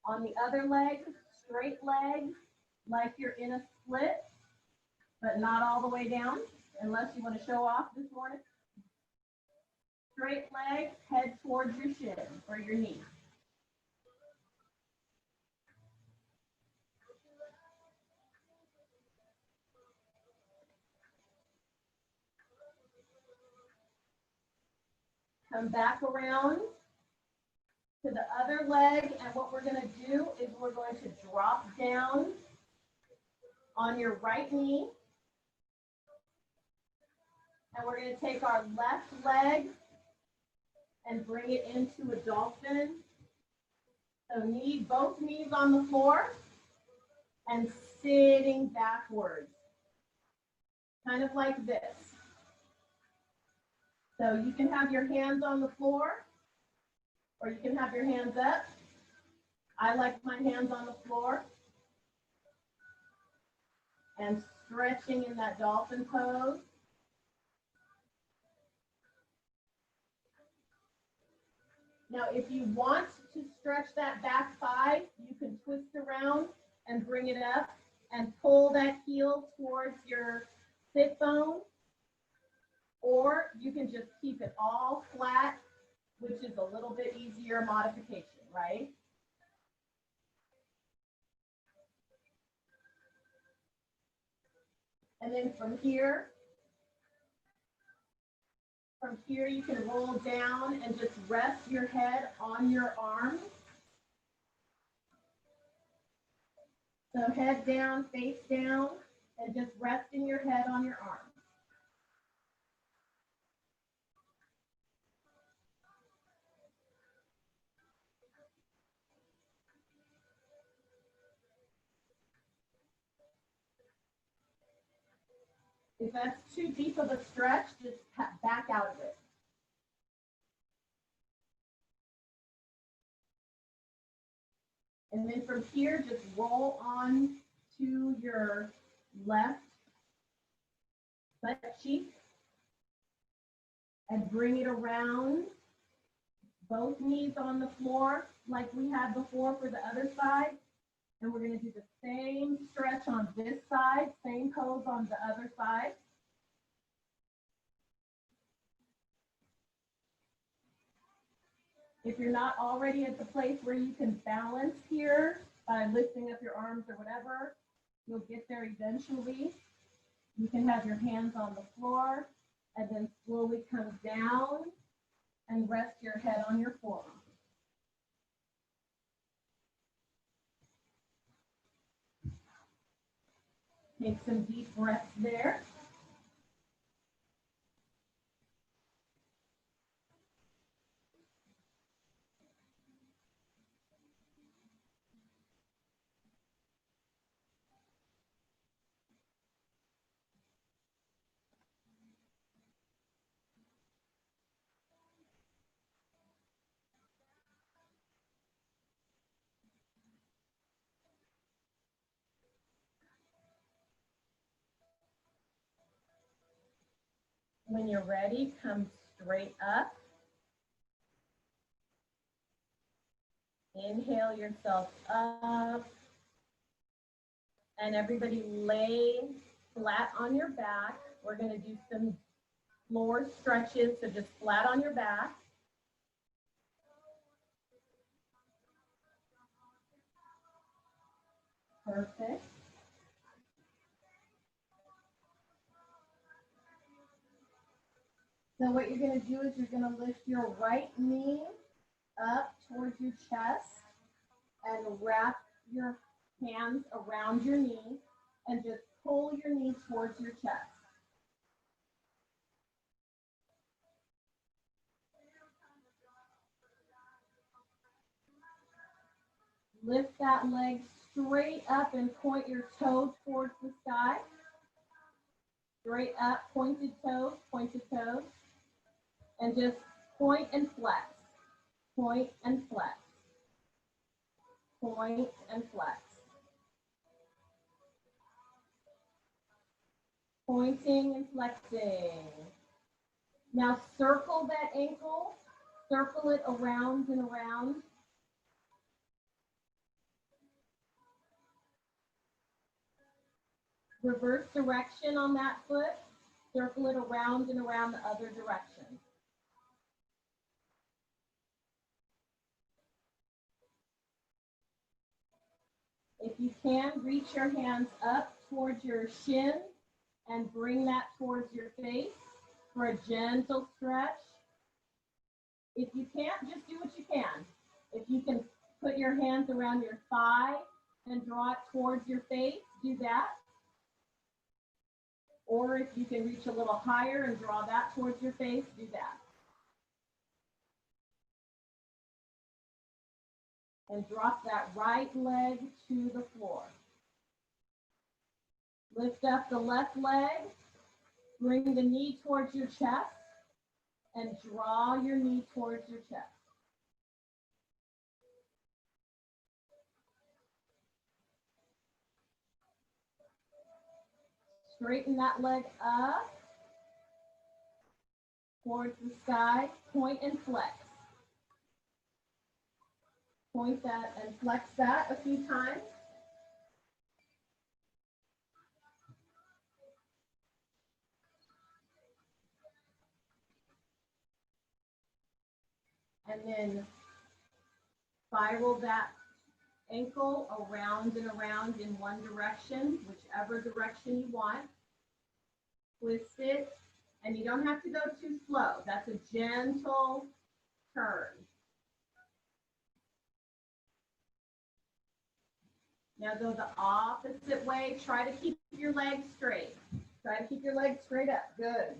on the other leg, straight leg, like you're in a split, but not all the way down, unless you want to show off this morning. Straight leg, head towards your shin or your knee. Come back around to the other leg, and what we're going to do is we're going to drop down on your right knee, and we're going to take our left leg and bring it into a dolphin. So both knees on the floor and sitting backwards, kind of like this. So you can have your hands on the floor, or you can have your hands up. I like my hands on the floor. And stretching in that dolphin pose. Now, if you want to stretch that back thigh, you can twist around and bring it up and pull that heel towards your sit bone. Or you can just keep it all flat, which is a little bit easier modification, right? And then from here you can roll down and just rest your head on your arms. So head down, face down, and just resting your head on your arms. If that's too deep of a stretch, just back out of it. And then from here, just roll on to your left butt cheek and bring it around. Both knees on the floor like we had before for the other side. And we're going to do the same stretch on this side, same pose on the other side. If you're not already at the place where you can balance here by lifting up your arms or whatever, you'll get there eventually. You can have your hands on the floor and then slowly come down and rest your head on your forearm. Take some deep breaths there. When you're ready, come straight up. Inhale yourself up. And everybody lay flat on your back. We're going to do some floor stretches, so just flat on your back. Perfect. So what you're going to do is you're going to lift your right knee up towards your chest and wrap your hands around your knee and just pull your knee towards your chest. Lift that leg straight up and point your toes towards the sky. Straight up, pointed toes, and just point and flex, point and flex, point and flex. Pointing and flexing. Now circle that ankle, circle it around and around. Reverse direction on that foot, circle it around and around the other direction. If you can, reach your hands up towards your shin and bring that towards your face for a gentle stretch. If you can't, just do what you can. If you can put your hands around your thigh and draw it towards your face, do that. Or if you can reach a little higher and draw that towards your face, do that. And drop that right leg to the floor. Lift up the left leg, bring the knee towards your chest, and draw your knee towards your chest. Straighten that leg up towards the sky, point and flex. Point that and flex that a few times. And then spiral that ankle around and around in one direction, whichever direction you want. twist it, and you don't have to go too slow. That's a gentle turn. Now go the opposite way. Try to keep your legs straight. Try to keep your legs straight up. Good.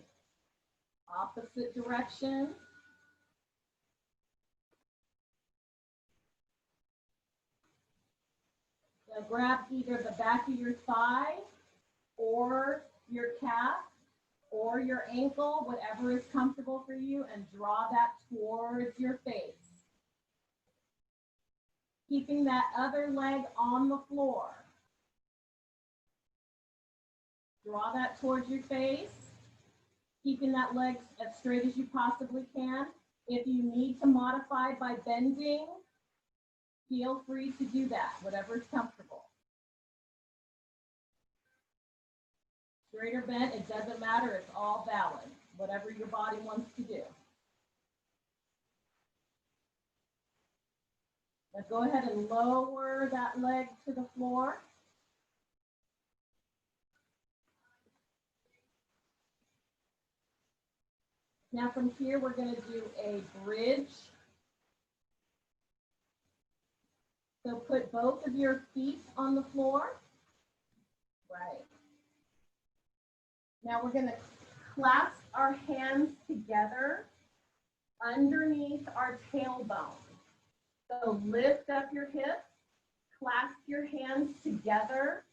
Opposite direction. Now grab either the back of your thigh or your calf or your ankle, whatever is comfortable for you, and draw that towards your face. Keeping that other leg on the floor. Draw that towards your face. Keeping that leg as straight as you possibly can. If you need to modify by bending, feel free to do that, whatever is comfortable. Straight or bent, it doesn't matter, it's all valid, whatever your body wants to do. Now go ahead and lower that leg to the floor. Now from here, we're going to do a bridge. So put both of your feet on the floor. Right. Now we're going to clasp our hands together underneath our tailbone. So lift up your hips, clasp your hands together,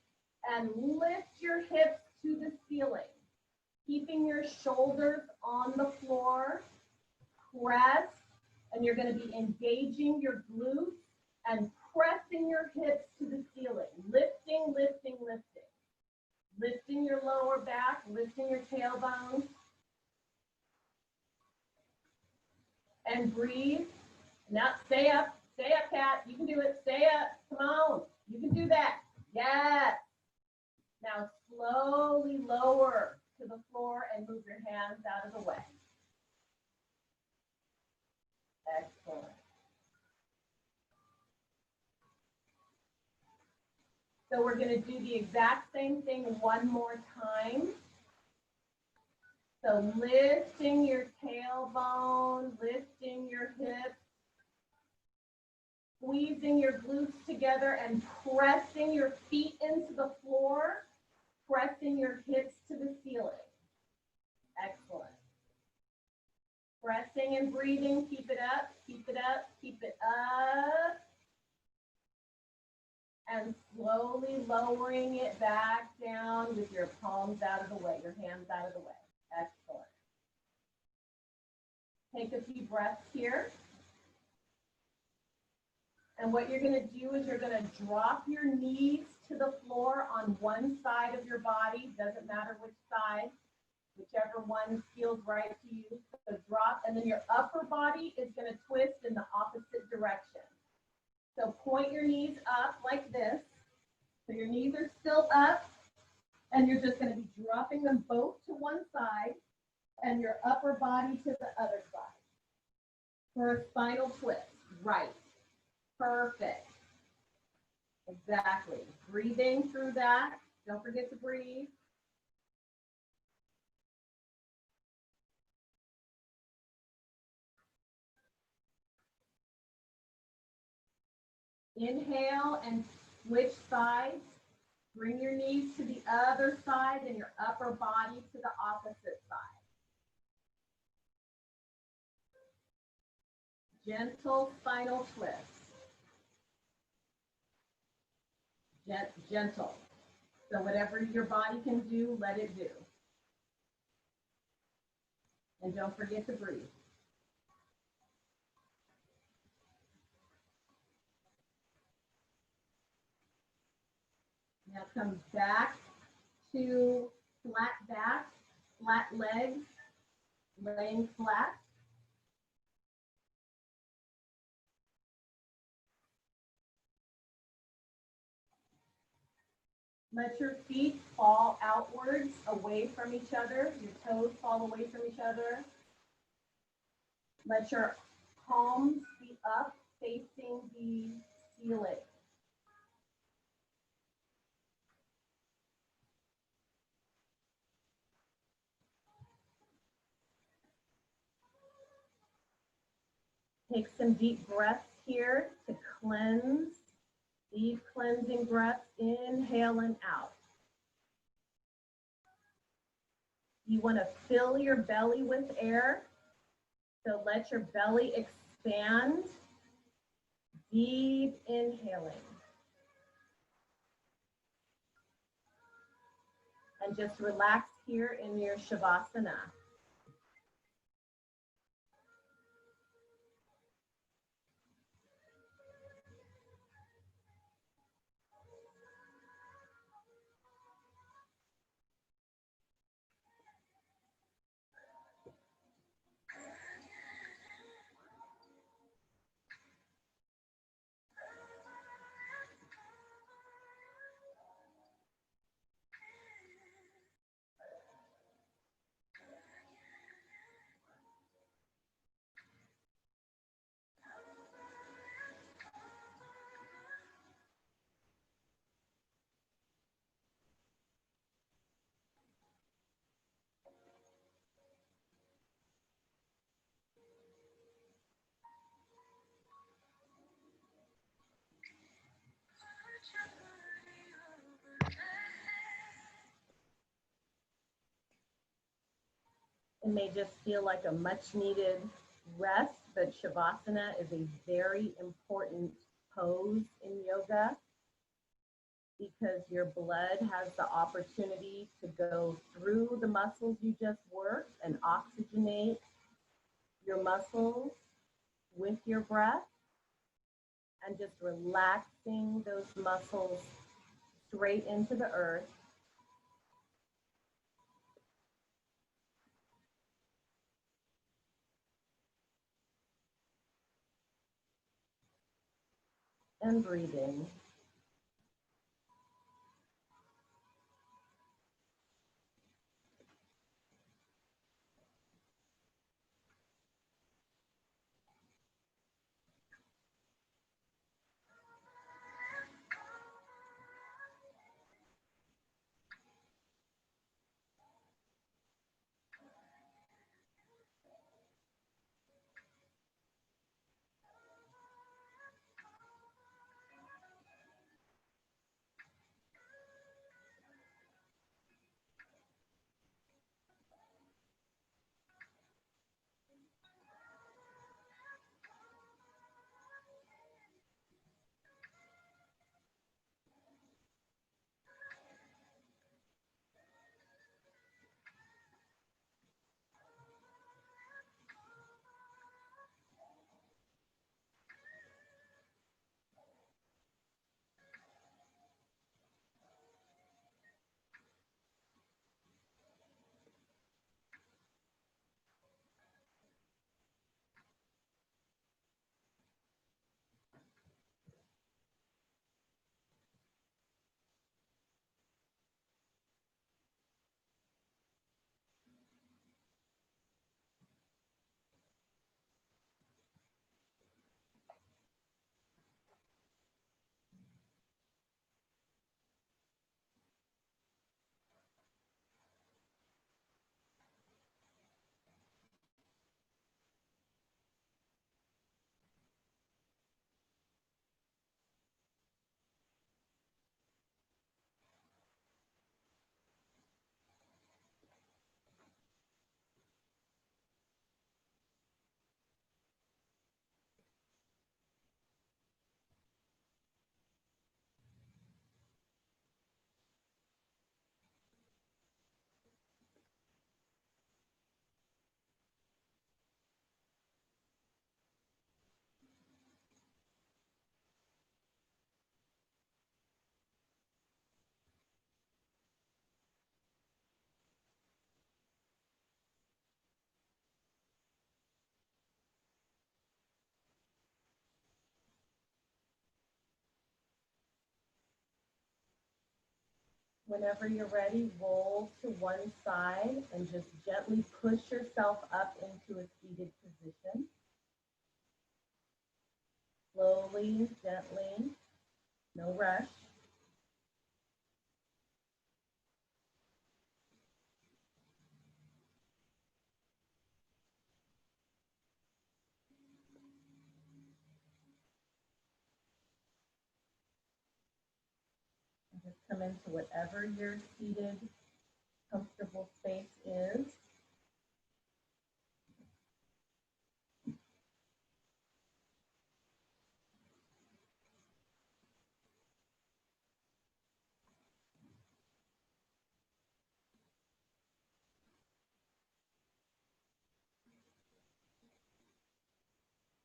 and lift your hips to the ceiling. Keeping your shoulders on the floor, press, and you're going to be engaging your glutes and pressing your hips to the ceiling. Lifting, lifting, lifting. Lifting your lower back, lifting your tailbone. And breathe. Now stay up, Kat. You can do it. Stay up. Come on. You can do that. Yes. Now slowly lower to the floor and move your hands out of the way. Excellent. So we're going to do the exact same thing one more time. So lifting your tailbone, lifting your hips, squeezing your glutes together and pressing your feet into the floor, pressing your hips to the ceiling. Excellent. Pressing and breathing, keep it up, keep it up, keep it up. And slowly lowering it back down with your palms out of the way, your hands out of the way. Excellent. Take a few breaths here. And what you're going to do is you're going to drop your knees to the floor on one side of your body. Doesn't matter which side, whichever one feels right to you. So drop, and then your upper body is going to twist in the opposite direction. So point your knees up like this. So your knees are still up, and you're just going to be dropping them both to one side and your upper body to the other side. For a spinal twist, right. Perfect. Exactly. Breathing through that. Don't forget to breathe. Inhale and switch sides. Bring your knees to the other side and your upper body to the opposite side. Gentle spinal twist. Gentle. So whatever your body can do, let it do. And don't forget to breathe. Now come back to flat back, flat legs, laying flat. Let your feet fall outwards, away from each other. Your toes fall away from each other. Let your palms be up, facing the ceiling. Take some deep breaths here to cleanse. Deep cleansing breaths, inhale and out. You want to fill your belly with air. So let your belly expand. Deep inhaling. And just relax here in your Shavasana. It may just feel like a much needed rest, but Shavasana is a very important pose in yoga because your blood has the opportunity to go through the muscles you just worked and oxygenate your muscles with your breath and just relaxing those muscles straight into the earth. And breathing. Whenever you're ready, roll to one side and just gently push yourself up into a seated position. Slowly, gently, no rush. Just come into whatever your seated, comfortable space is.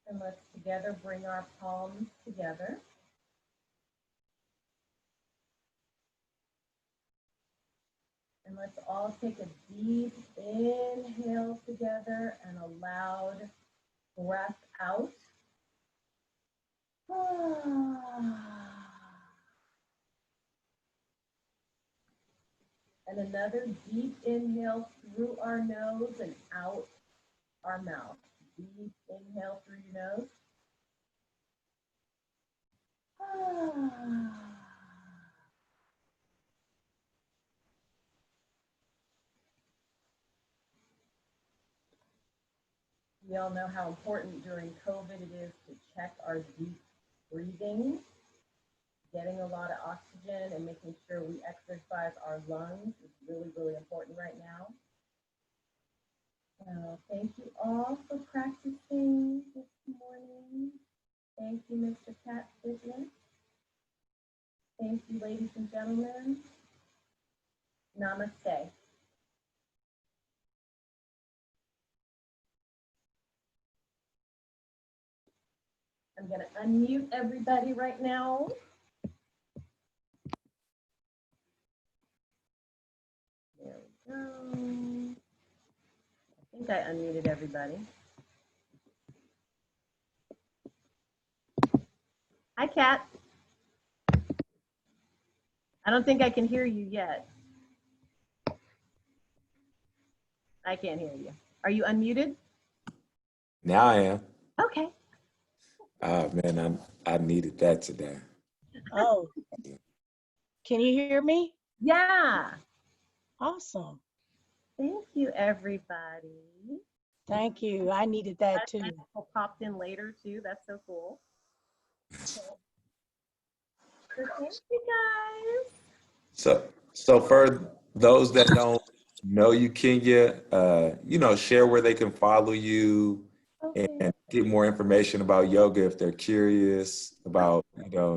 And let's together bring our palms together. And let's all take a deep inhale together and a loud breath out. And another deep inhale through our nose and out our mouth. Deep inhale through your nose. We all know how important during COVID it is to check our deep breathing, getting a lot of oxygen and making sure we exercise our lungs is really, really important right now. So thank you all for practicing this morning. Thank you, Mr. Catfitness. Thank you, ladies and gentlemen. Namaste. I'm going to unmute everybody right now. There we go. I think I unmuted everybody. Hi, Kat. I don't think I can hear you yet. I can't hear you. Are you unmuted? Now I am. Okay. Oh man, I needed that today. Oh, can you hear me? Yeah. Awesome. Thank you, everybody. Thank you. I needed that too. People popped in later too. That's so cool. So thank you guys. So for those that don't know you, Kenya, share where they can follow you Okay. and get more information about yoga if they're curious about,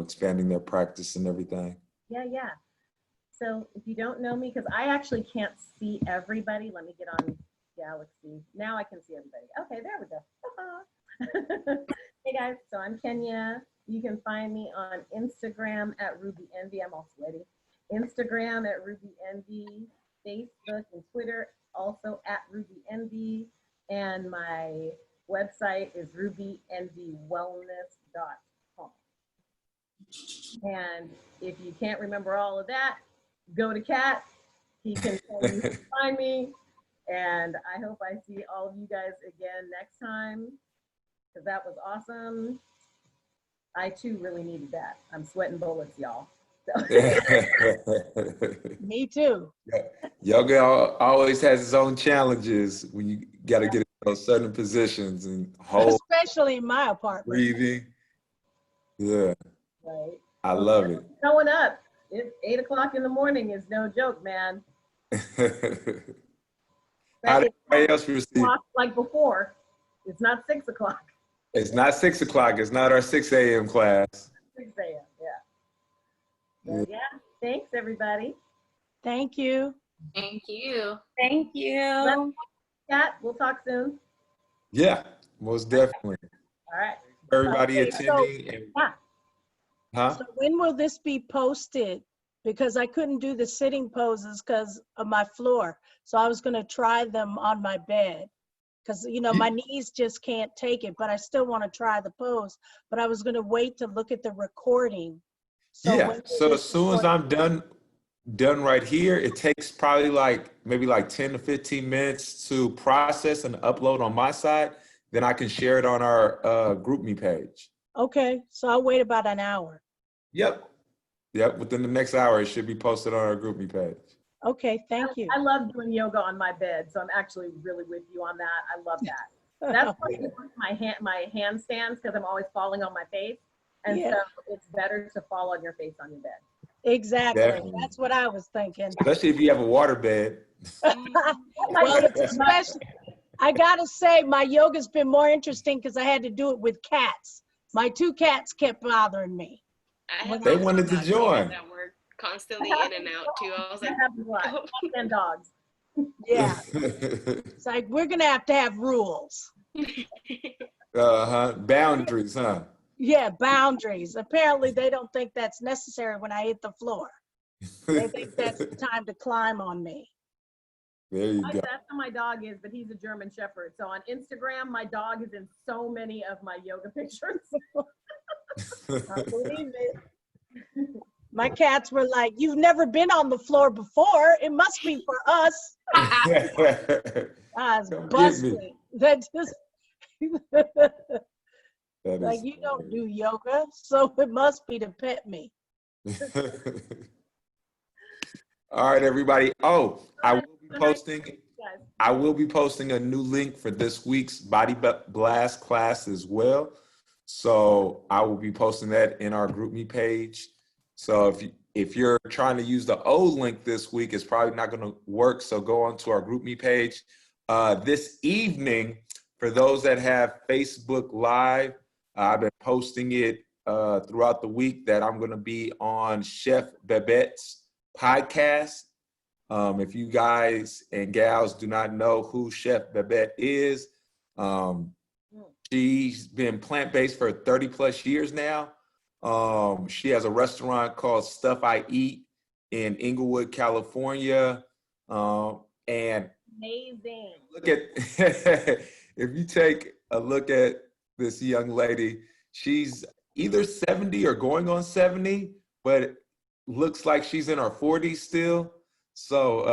expanding their practice and everything. Yeah. So if you don't know me, because I actually can't see everybody. Let me get on Galaxy. Now I can see everybody. Okay, there we go. Hey guys, so I'm Kenya. You can find me on Instagram at Ruby Envy. I'm all sweaty. Instagram at Ruby Envy, Facebook and Twitter also at Ruby Envy, and my website is rubyenvywellness.com. And if you can't remember all of that, go to Kat. He can tell you where to find me. And I hope I see all of you guys again next time, because that was awesome. I too really needed that. I'm sweating bullets, y'all. So. Me too. Yoga always has its own challenges when you got to get in those certain positions and hold, Especially in my apartment. breathing. Yeah, Right. I love it. Showing up. It's 8 o'clock in the morning is no joke, man. How did everybody else receive? Like before. It's not 6 o'clock. It's not 6 o'clock. It's not our 6 a.m. class. 6 a.m. Yeah. So, yeah. Thanks, everybody. Thank you. Thank you. Thank you. Kat, we'll talk soon. Yeah, most definitely. All right. Everybody Okay, attending. Yeah. Huh? So when will this be posted? Because I couldn't do the sitting poses because of my floor. So I was going to try them on my bed because, my knees just can't take it, but I still want to try the pose. But I was going to wait to look at the recording. So Yeah. when will So this as soon as be I'm done right here, it takes probably maybe 10 to 15 minutes to process and upload on my side. Then I can share it on our GroupMe page. Okay, so I'll wait about an hour. Yep. Within the next hour, it should be posted on our GroupMe page. Okay, thank you. I love doing yoga on my bed, so I'm actually really with you on that. I love that. That's why my handstands, because I'm always falling on my face. And Yeah. so it's better to fall on your face on your bed. Exactly. Definitely. That's what I was thinking. Especially if you have a water bed. Well, it's especially, I gotta say, my yoga's been more interesting because I had to do it with cats. My 2 cats kept bothering me. I When have They I, multiple wanted to dog trainers join. that were constantly in and out too. I was I like, have what? oh. And dogs. yeah, it's like we're gonna have to have rules. Uh-huh. Boundaries, huh? Yeah, boundaries. Apparently, they don't think that's necessary when I hit the floor. They think that's the time to climb on me. There you go. That's how my dog is, but he's a German Shepherd. So on Instagram, my dog is in so many of my yoga pictures. I believe it. My cats were like, "You've never been on the floor before. It must be for us." I was Come get me. busting. That just That like is you don't do yoga, so it must be to pet me. All right, everybody. Oh, I will be Guys, posting a new link for this week's Body Blast class as well. So I will be posting that in our GroupMe page. So if you're trying to use the old link this week, it's probably not going to work. So go on to our GroupMe page. This evening, for those that have Facebook Live, I've been posting it throughout the week that I'm going to be on Chef Babette's podcast. If you guys and gals do not know who Chef Babette is, she's been plant-based for 30 plus years now. She has a restaurant called Stuff I Eat in Inglewood, California. And amazing. look at, if you take a look at this young lady, she's either 70 or going on 70, but looks like she's in her 40s still. So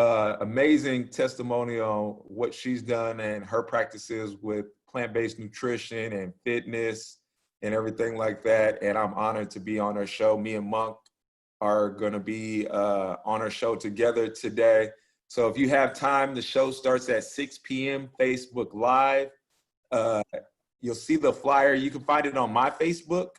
amazing testimony on what she's done and her practices with plant-based nutrition and fitness and everything like that. And I'm honored to be on her show. Me and Monk are going to be on her show together today. So if you have time, the show starts at 6 p.m. Facebook Live. You'll see the flyer. You can find it on my Facebook,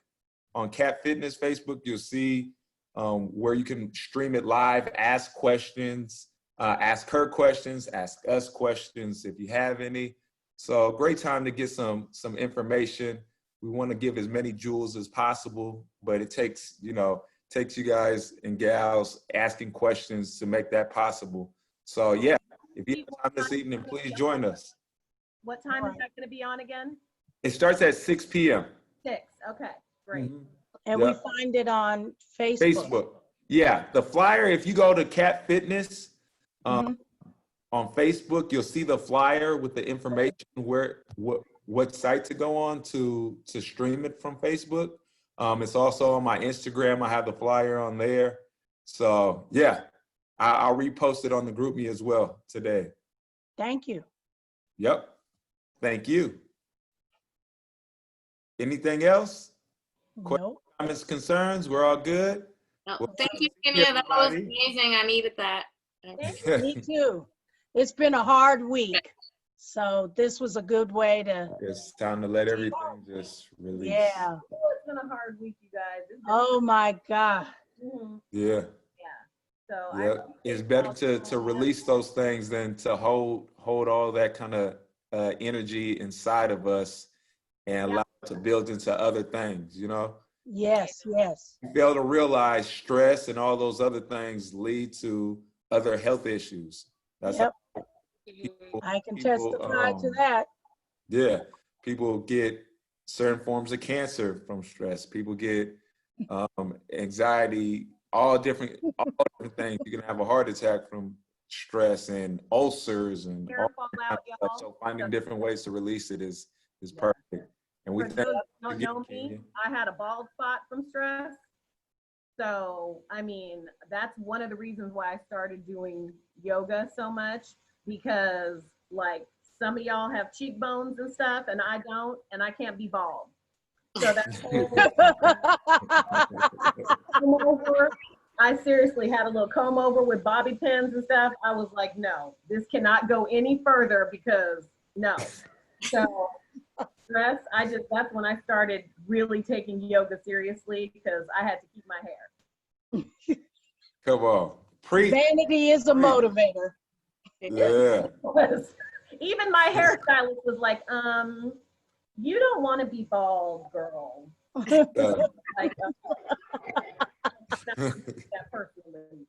on Cat Fitness Facebook. You'll see where you can stream it live, ask questions, ask her questions, ask us questions if you have any. So great time to get some information. We want to give as many jewels as possible, but it takes you guys and gals asking questions to make that possible. So yeah, if you have time this evening, please join us. What time is that going to be on again? It starts at 6 p.m. 6. Okay, great. Mhm. And Yeah. we find it on Facebook. Yeah, the flyer, if you go to Cat Fitness Mhm. on Facebook, you'll see the flyer with the information what site to go on to stream it from Facebook. It's also on my Instagram. I have the flyer on there. So yeah, I'll repost it on the GroupMe as well today. Thank you. Yep. Thank you. Anything else? Nope. Comments, concerns? We're all good? No, Well, thank you, thank you, Kenya. That was everybody. amazing. I needed that. Me too. It's been a hard week. So this was a good way to, It's time to let everything just release. yeah. It's been a hard week, you guys. Oh my God. Mhm. Yeah. So Yeah. It's better to release those things than to hold all that kind of energy inside of us and allow it to build into other things, Yes, yes. You fail to realize stress and all those other things lead to other health issues. That's Yep. how people, I can people, testify to that. yeah, people get certain forms of cancer from stress. People get anxiety, all different things. You can have a heart attack from stress and ulcers and all fall that out, stuff. y'all. So finding different ways to release it is perfect. And we For thank those you who don't again, know Kenya. me, I had a bald spot from stress. So, I mean, that's one of the reasons why I started doing yoga so much, because like some of y'all have cheekbones and stuff and I don't, and I can't be bald. So that's comb over. I seriously had a little comb over with bobby pins and stuff. I was like, no, this cannot go any further because no. So stress, that's when I started really taking yoga seriously because I had to keep my hair. Come on. Preach. Vanity is a motivator. Yeah. Even my hairstylist was like, you don't want to be bald, girl. Like, that personally.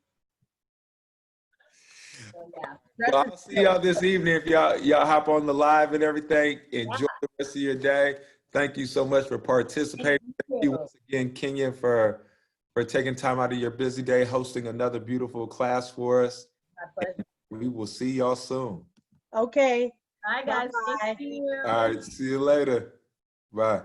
So, yeah. Well, I'll see y'all this evening. If y'all hop on the live and everything, enjoy the rest of your day. Thank you so much for participating. Thank you once again, Kenyon, for taking time out of your busy day, hosting another beautiful class for us. My pleasure. We will see y'all soon. Okay. Bye, guys. Bye-bye. Thank you. All right, see you later. Bye.